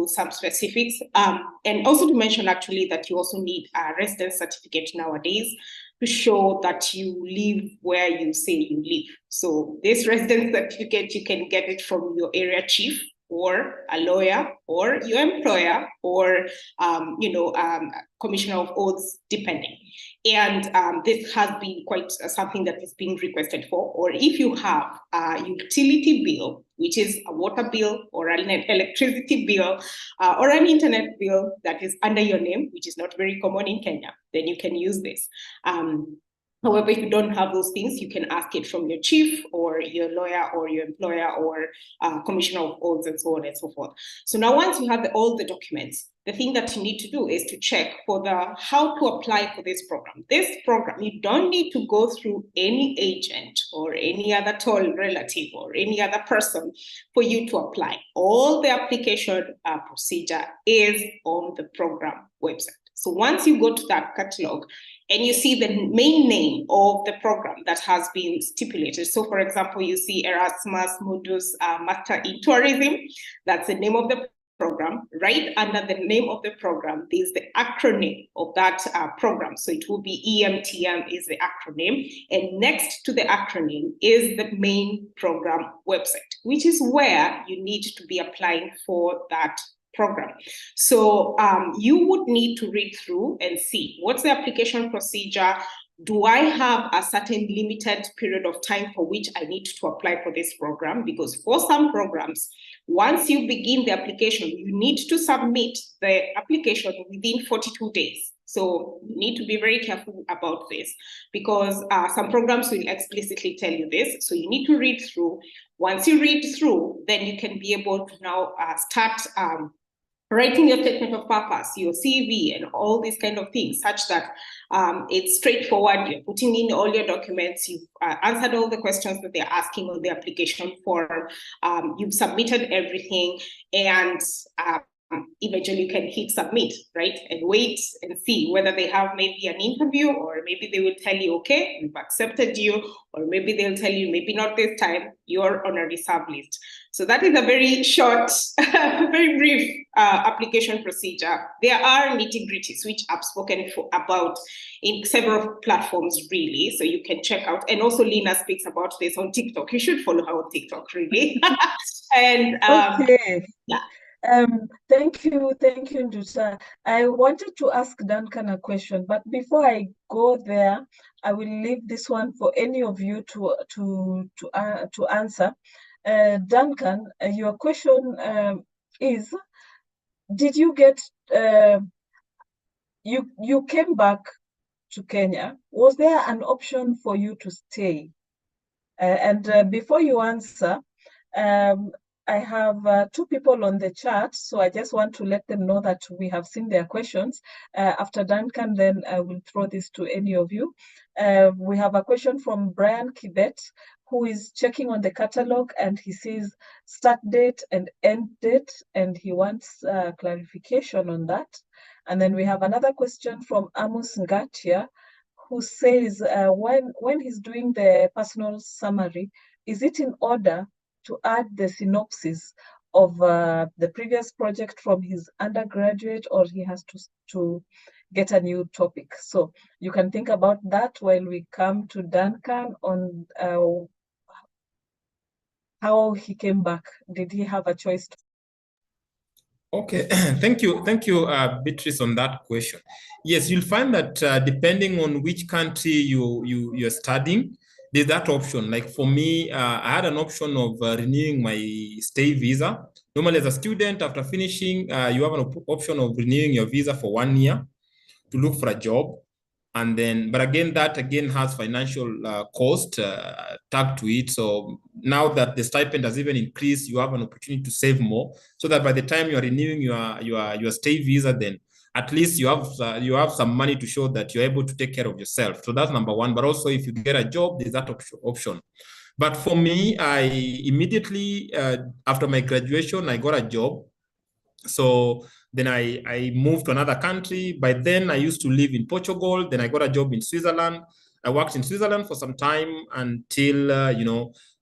some specifics, and also to mention actually that you also need a residence certificate nowadays to show that you live where you say you live. So this residence certificate, you can get it from your area chief, or a lawyer, or your employer, or commissioner of oaths, depending. And this has been quite something that is being requested for. Or if you have a utility bill, which is a water bill or an electricity bill or an internet bill that is under your name, which is not very common in Kenya, then you can use this. However, if you don't have those things, you can ask it from your chief or your lawyer or your employer or commissioner of oaths and so on and so forth. So now once you have all the documents, the thing that you need to do is to check for how to apply for this program. This program, you don't need to go through any agent or any other tall relative or any other person for you to apply. All the application procedure is on the program website. So once you go to that catalog and you see the main name of the program that has been stipulated. So for example, you see Erasmus Mundus Master in Tourism, that's the name of the program. Right under the name of the program, there's the acronym of that program. So it will be EMTM is the acronym. And next to the acronym is the main program website, which is where you need to be applying for that program. So you would need to read through and see what's the application procedure, do I have a certain limited period of time for which I need to apply for this program? Because for some programs, once you begin the application, you need to submit the application within 42 days. So you need to be very careful about this, because some programs will explicitly tell you this. So you need to read through. Once you read through, then you can be able to now start writing your statement of purpose, your CV, and all these kind of things, such that it's straightforward. You're putting in all your documents, you've answered all the questions that they're asking on the application form, you've submitted everything, and eventually you can hit submit, right? And wait and see whether they have maybe an interview, or maybe they will tell you, okay, we've accepted you, or maybe they'll tell you, maybe not this time, you're on a reserve list. So that is a very short, very brief application procedure. There are nitty-gritties which I've spoken about in several platforms, really, so you can check out. And also Lina speaks about this on TikTok. You should follow her on TikTok, really. And okay. Yeah. Thank you, Nduta. I wanted to ask Duncan a question, but before I go there, I will leave this one for any of you to answer. Duncan, your question is: did you get you came back to Kenya? Was there an option for you to stay? And before you answer, I have two people on the chat, so I just want to let them know that we have seen their questions. After Duncan, then I will throw this to any of you. We have a question from Brian Kibet, who is checking on the catalog, and he sees start date and end date, and he wants clarification on that. And then we have another question from Amos Ngatia, who says when he's doing the personal summary, is it in order to add the synopsis of the previous project from his undergraduate, or he has to get a new topic? So you can think about that while we come to Duncan on how he came back. Did he have a choice? Okay, thank you, Beatrice, on that question. Yes, you'll find that depending on which country you're studying, there's that option. Like for me, I had an option of renewing my stay visa. Normally, as a student, after finishing, you have an option of renewing your visa for 1 year to look for a job. And then, but again, that again has financial cost tagged to it. So now that the stipend has even increased, you have an opportunity to save more, so that by the time you are renewing your stay visa, then at least you have some money to show that you're able to take care of yourself. So that's number one. But also, if you get a job, there's that option. But for me, I immediately after my graduation, I got a job. So then I moved to another country. By then, I used to live in Portugal. Then I got a job in Switzerland. I worked in Switzerland for some time until,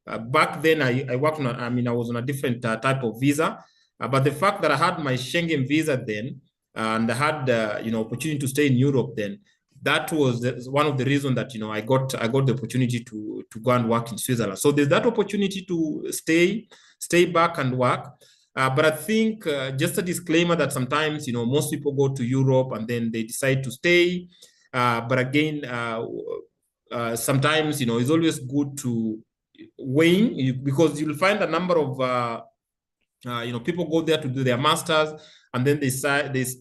back then I worked on, I was on a different type of visa. But the fact that I had my Schengen visa then, and I had, opportunity to stay in Europe then, that was one of the reasons that, I got the opportunity to go and work in Switzerland. So there's that opportunity to stay back and work. But I think just a disclaimer that sometimes, most people go to Europe and then they decide to stay. But again, sometimes, it's always good to weigh, because you'll find a number of, people go there to do their masters, and then they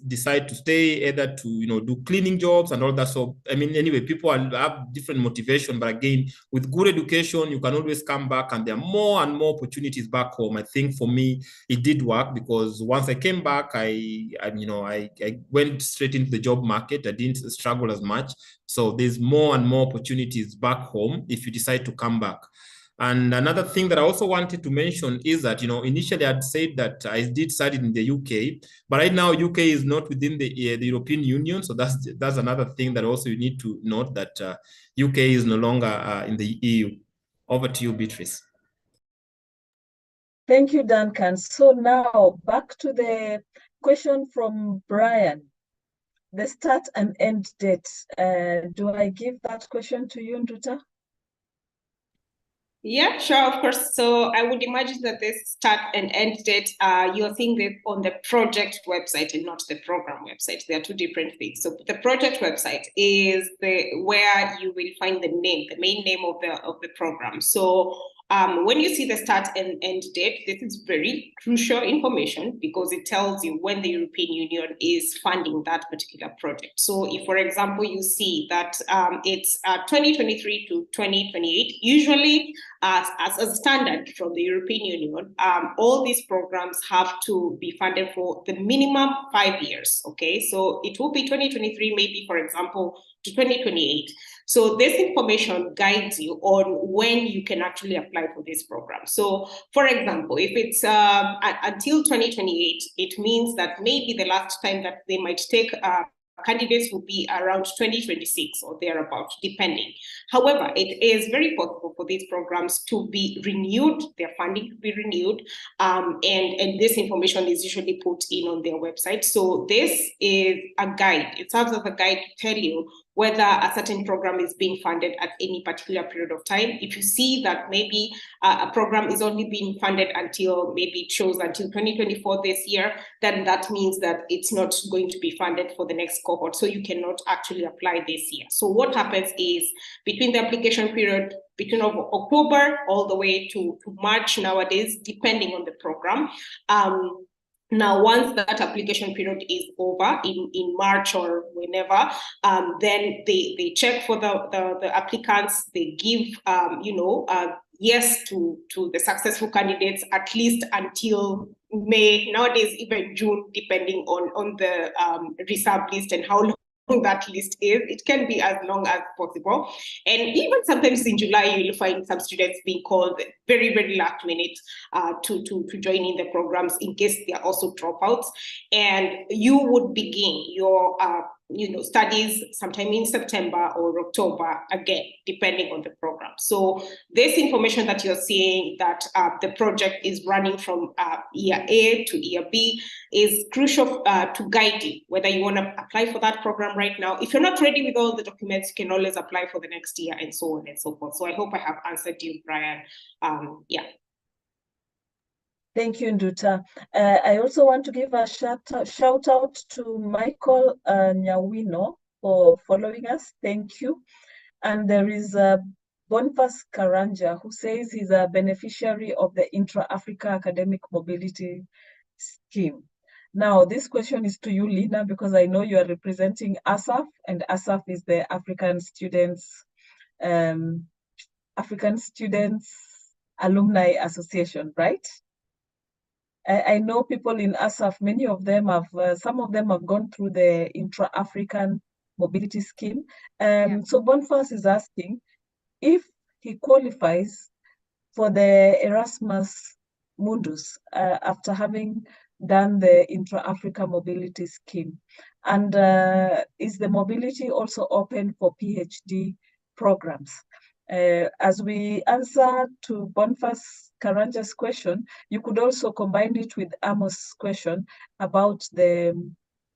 decide to stay either to, do cleaning jobs and all that. So, anyway, people have different motivation, but again, with good education, you can always come back, and there are more and more opportunities back home. I think for me, it did work, because once I came back, I went straight into the job market. I didn't struggle as much. So there's more and more opportunities back home if you decide to come back. And another thing that I also wanted to mention is that, initially I'd said that I did study in the UK, but right now UK is not within the European Union. So that's another thing that also you need to note, that UK is no longer in the EU. Over to you, Beatrice. Thank you, Duncan. So now back to the question from Brian. The start and end date. Do I give that question to you, Nduta? Yeah, sure, of course. So I would imagine that this start and end date, you're seeing this on the project website and not the program website. They are two different things. So the project website is where you will find the main name of the program. So when you see the start and end date, this is very crucial information because it tells you when the European Union is funding that particular project. So if, for example, you see that it's 2023 to 2028, usually as a standard from the European Union, all these programs have to be funded for the minimum 5 years, okay? So it will be 2023, maybe, for example, to 2028. So this information guides you on when you can actually apply for this program. So for example, if it's until 2028, it means that maybe the last time that they might take candidates will be around 2026 or thereabouts, depending. However, it is very possible for these programs to be renewed, their funding to be renewed, and this information is usually put in on their website. So this is a guide. It serves as a guide to tell you whether a certain program is being funded at any particular period of time. If you see that maybe a program is only being funded until, maybe it shows until 2024 this year, then that means that it's not going to be funded for the next cohort. So you cannot actually apply this year. So what happens is between the application period, between October all the way to March nowadays, depending on the program, now, once that application period is over in March or whenever, then they check for the applicants. They give, yes to the successful candidates at least until May, nowadays even June, depending on the reserve list and how long that list is. It can be as long as possible. And even sometimes in July, you'll find some students being called very, very last minute to join in the programs in case they are also dropouts. And you would begin your studies sometime in September or October, again, depending on the program. So this information that you're seeing that the project is running from year A to year B is crucial to guide you, whether you want to apply for that program right now. If you're not ready with all the documents, you can always apply for the next year and so on and so forth. So I hope I have answered you, Brian. Yeah. Thank you, Nduta. I also want to give a shout out to Michael Nyawino for following us. Thank you. And there is Boniface Karanja, who says he's a beneficiary of the Intra-Africa Academic Mobility Scheme. Now, this question is to you, Lina, because I know you are representing ASAF, and ASAF is the African Students Alumni Association, right? I know people in ASAF, many of them have, some of them have gone through the Intra-African Mobility Scheme. So Boniface is asking if he qualifies for the Erasmus Mundus after having done the Intra-Africa Mobility Scheme. And is the mobility also open for PhD programs? As we answer to Boniface Karanja's question, you could also combine it with Amos' question about the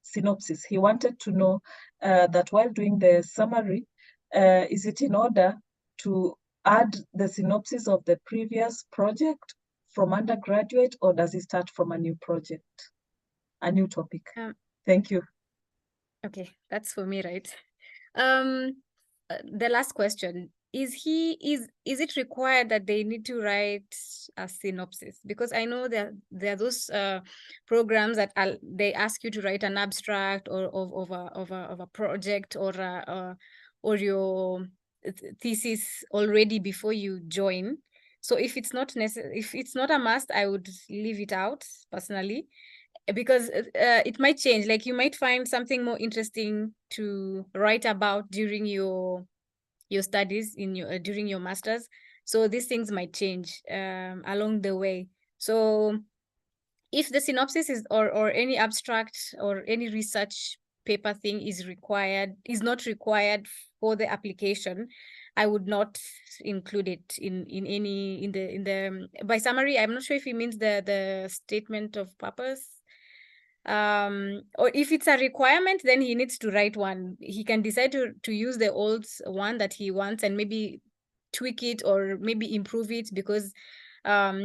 synopsis. He wanted to know that while doing the summary, is it in order to add the synopsis of the previous project from undergraduate, or does it start from a new project, a new topic? Thank you. Okay, that's for me, right? The last question, is it required that they need to write a synopsis? Because I know there are those programs that they ask you to write an abstract or of a project or your thesis already before you join. So if it's not necessary, if it's not a must, I would leave it out personally, because it might change. Like you might find something more interesting to write about during your studies in your during your masters. So these things might change along the way. So if the synopsis is or any abstract or any research paper thing is not required for the application, I would not include it in the by summary. I'm not sure if he means the statement of purpose. Or if it's a requirement, then he needs to write one. He can decide to use the old one that he wants and maybe tweak it or maybe improve it because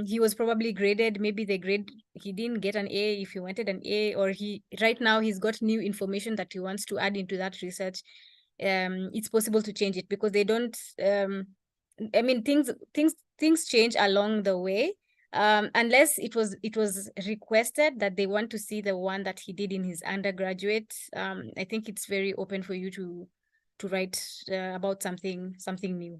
he was probably graded, maybe the grade, he didn't get an A if he wanted an A, or right now he's got new information that he wants to add into that research. It's possible to change it because they don't, I mean, things change along the way. Unless it was requested that they want to see the one that he did in his undergraduate, I think it's very open for you to write about something new.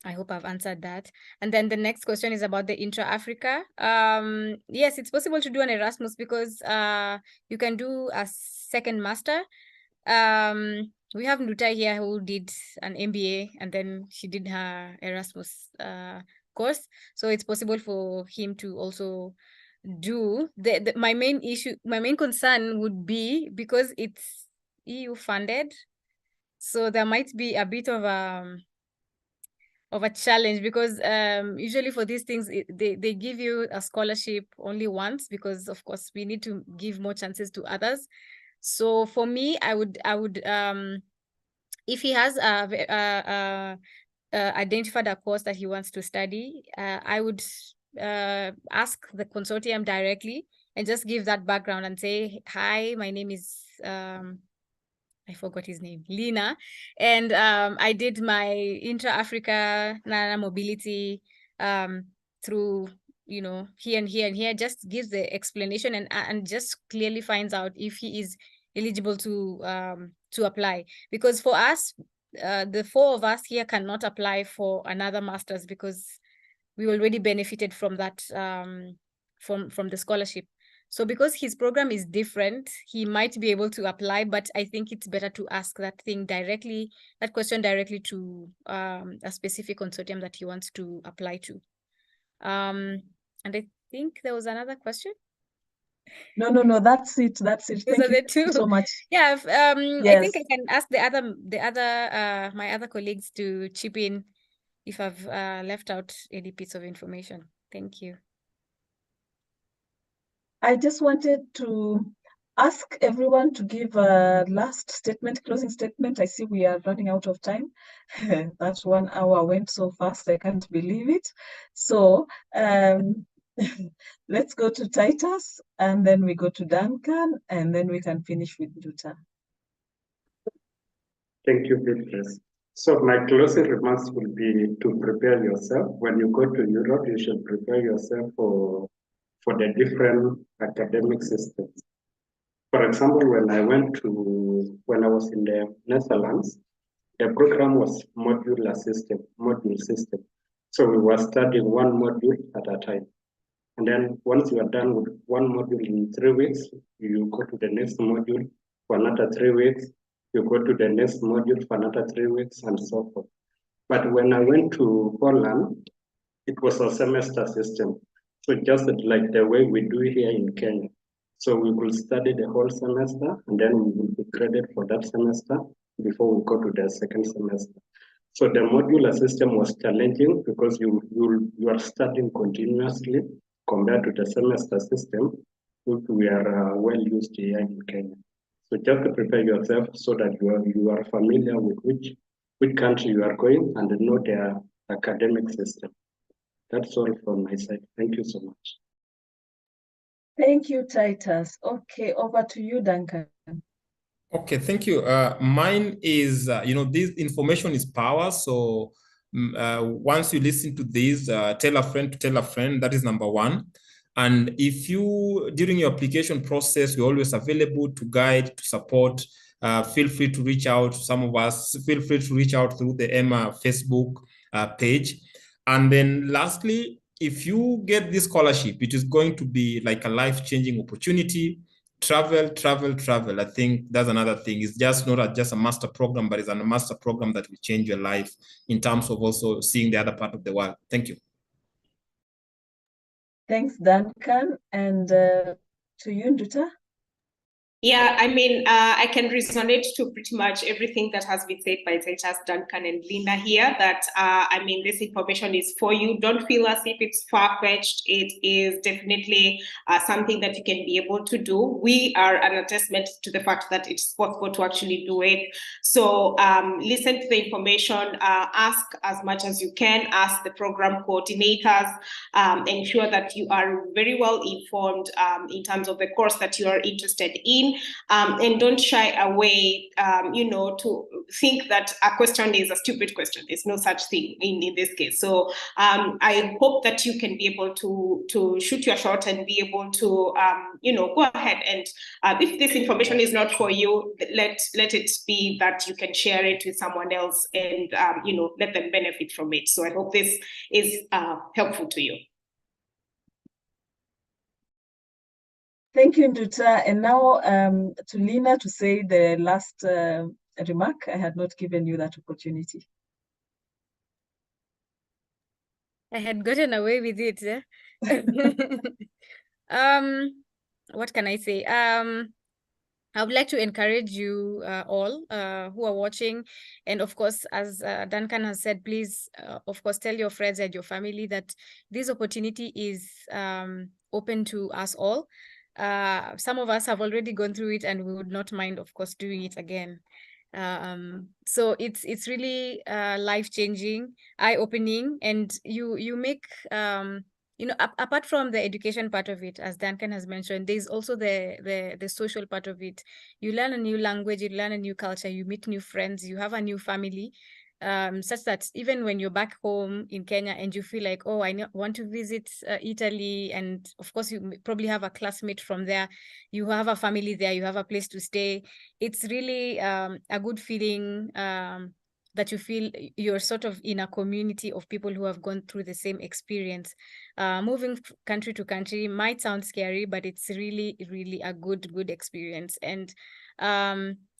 I hope I've answered that. And then the next question is about the intra-Africa. Yes, it's possible to do an Erasmus because you can do a second master. We have Nduta here who did an MBA and then she did her Erasmus course. So it's possible for him to also do my main concern would be because it's EU funded. So there might be a bit of a challenge because usually for these things, they give you a scholarship only once because of course we need to give more chances to others. So for me, I would if he has identified a course that he wants to study, I would ask the consortium directly and just give that background and say, hi, my name is I forgot his name, Lina. And I did my intra-Africa Nana mobility through, here and here and here, just gives the explanation and just clearly finds out if he is eligible to apply. Because for us, the four of us here cannot apply for another master's because we already benefited from that, from the scholarship. So because his program is different, he might be able to apply, but I think it's better to ask that question directly to a specific consortium that he wants to apply to. And I think there was another question. No, that's it. Thank you so much. Yeah, yes. I think I can ask my other colleagues to chip in if I've left out any piece of information. Thank you. I just wanted to ask everyone to give a last statement, closing statement. I see we are running out of time. That 1 hour went so fast, I can't believe it. So let's go to Titus, and then we go to Duncan, and then we can finish with Nduta. Thank you, Beatrice. So my closing remarks will be to prepare yourself. When you go to Europe, you should prepare yourself for the different academic systems. For example, when I was in the Netherlands, the program was module system. So we were studying one module at a time. And then once you are done with one module in 3 weeks, you go to the next module for another 3 weeks, you go to the next module for another 3 weeks, and so forth. But when I went to Poland, it was a semester system. So just like the way we do here in Kenya. So we will study the whole semester, and then we will be graded for that semester before we go to the second semester. So the modular system was challenging because you are studying continuously compared to the semester system, which we are well used to here in Kenya. So just to prepare yourself so that you are familiar with which country you are going and know their academic system. That's all from my side. Thank you so much. Thank you, Titus. Okay, over to you, Duncan. Okay, thank you. Mine is, this information is power. So once you listen to this, tell a friend to tell a friend. That is number one. And if you, during your application process, we're always available to guide, to support. Feel free to reach out to some of us. Feel free to reach out through the Emma Facebook page. And then lastly, if you get this scholarship, it is going to be like a life-changing opportunity. Travel. I think that's another thing. It's just not just a master program, but it's a master program that will change your life in terms of also seeing the other part of the world. Thank you. Thanks, Duncan. And to you, Nduta. Yeah, I mean, I can resonate to pretty much everything that has been said by Titus, Duncan, and Linda here. That I mean, this information is for you. Don't feel as if it's far-fetched. It is definitely something that you can be able to do. We are an attestament to the fact that it's possible to actually do it. So listen to the information, ask as much as you can, ask the program coordinators, ensure that you are very well informed in terms of the course that you are interested in. And don't shy away, to think that a question is a stupid question. There's no such thing in this case. So I hope that you can be able to shoot your shot and be able to, go ahead and if this information is not for you, let it be that you can share it with someone else and, let them benefit from it. So I hope this is helpful to you. Thank you, Nduta. And now to Lina to say the last remark. I had not given you that opportunity. I had gotten away with it. What can I say? I would like to encourage you all who are watching. And of course, as Duncan has said, please, of course, tell your friends and your family that this opportunity is open to us all. Some of us have already gone through it and we would not mind, of course, doing it again. So it's really life-changing, eye-opening, and you make apart from the education part of it, as Duncan has mentioned, there's also the social part of it. You learn a new language, you learn a new culture, you meet new friends, you have a new family, such that even when you're back home in Kenya and you feel like, oh, I want to visit Italy, and of course you probably have a classmate from there, you have a family there, you have a place to stay. It's really a good feeling that you feel you're sort of in a community of people who have gone through the same experience. Moving country to country might sound scary, but it's really, really a good experience. And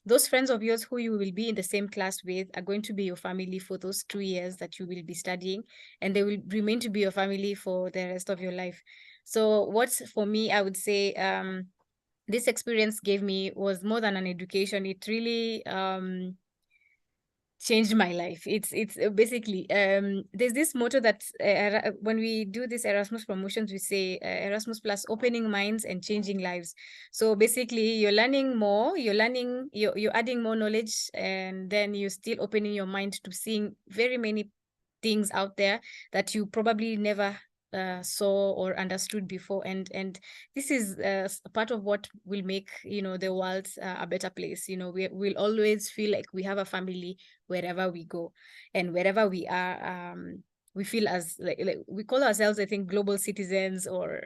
those friends of yours who you will be in the same class with are going to be your family for those 2 years that you will be studying, and they will remain to be your family for the rest of your life. So what's for me, I would say, this experience gave me was more than an education. It really changed my life. It's basically there's this motto that when we do this Erasmus promotions, we say Erasmus plus opening minds and changing lives. So basically you're learning more, you're adding more knowledge, and then you're still opening your mind to seeing very many things out there that you probably never saw or understood before, and this is a part of what will make the world a better place. We'll always feel like we have a family wherever we go, and wherever we are, we feel as like we call ourselves, I think, global citizens, or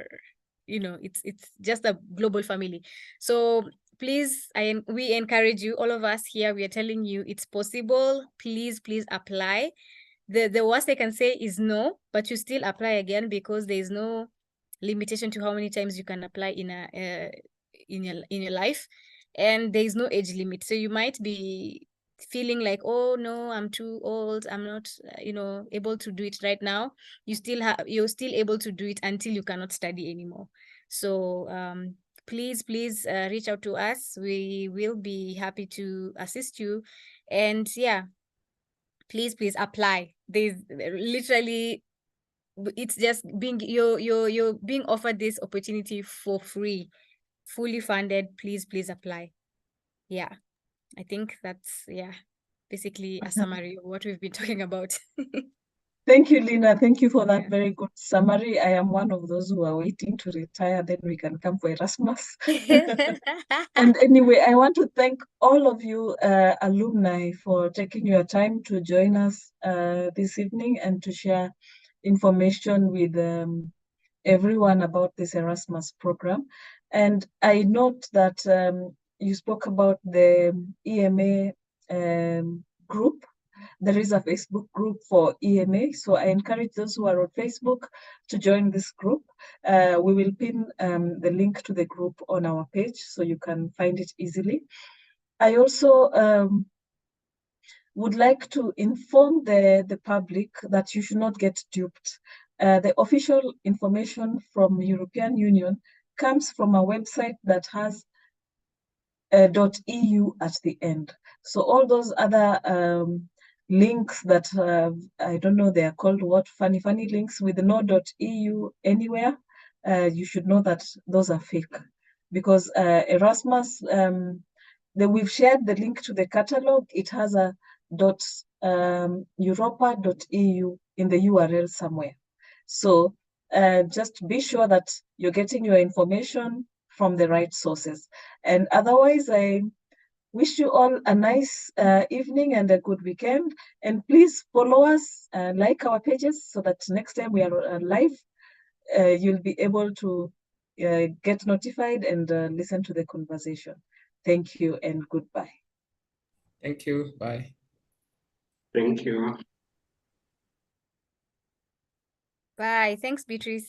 it's just a global family. So please, we encourage you, all of us here, we are telling you it's possible. Please apply. The worst I can say is no, but you still apply again, because there is no limitation to how many times you can apply in your life, and there is no age limit. So you might be feeling like, oh no, I'm too old, I'm not able to do it right now. You're still able to do it until you cannot study anymore. So please reach out to us. We will be happy to assist you. And yeah, please apply. There's literally, it's just you're being offered this opportunity for free, fully funded. Please apply. Yeah, I think that's basically a summary of what we've been talking about. Thank you, Lina. Thank you for that very good summary. I am one of those who are waiting to retire, then we can come for Erasmus. And anyway, I want to thank all of you alumni for taking your time to join us this evening and to share information with everyone about this Erasmus program. And I note that you spoke about the EMA group. There is a Facebook group for EMA, so I encourage those who are on Facebook to join this group. We will pin the link to the group on our page so you can find it easily. I also would like to inform the public that you should not get duped. The official information from European Union comes from a website that has .eu at the end. So all those other links that I don't know, they are called what, funny links with no .eu anywhere, you should know that those are fake, because Erasmus, we've shared the link to the catalog. It has a .europa.eu in the URL somewhere. So just be sure that you're getting your information from the right sources. And otherwise, I wish you all a nice evening and a good weekend. And please follow us, like our pages, so that next time we are live, you'll be able to get notified and listen to the conversation. Thank you and goodbye. Thank you. Bye. Thank you. Bye. Thanks, Beatrice.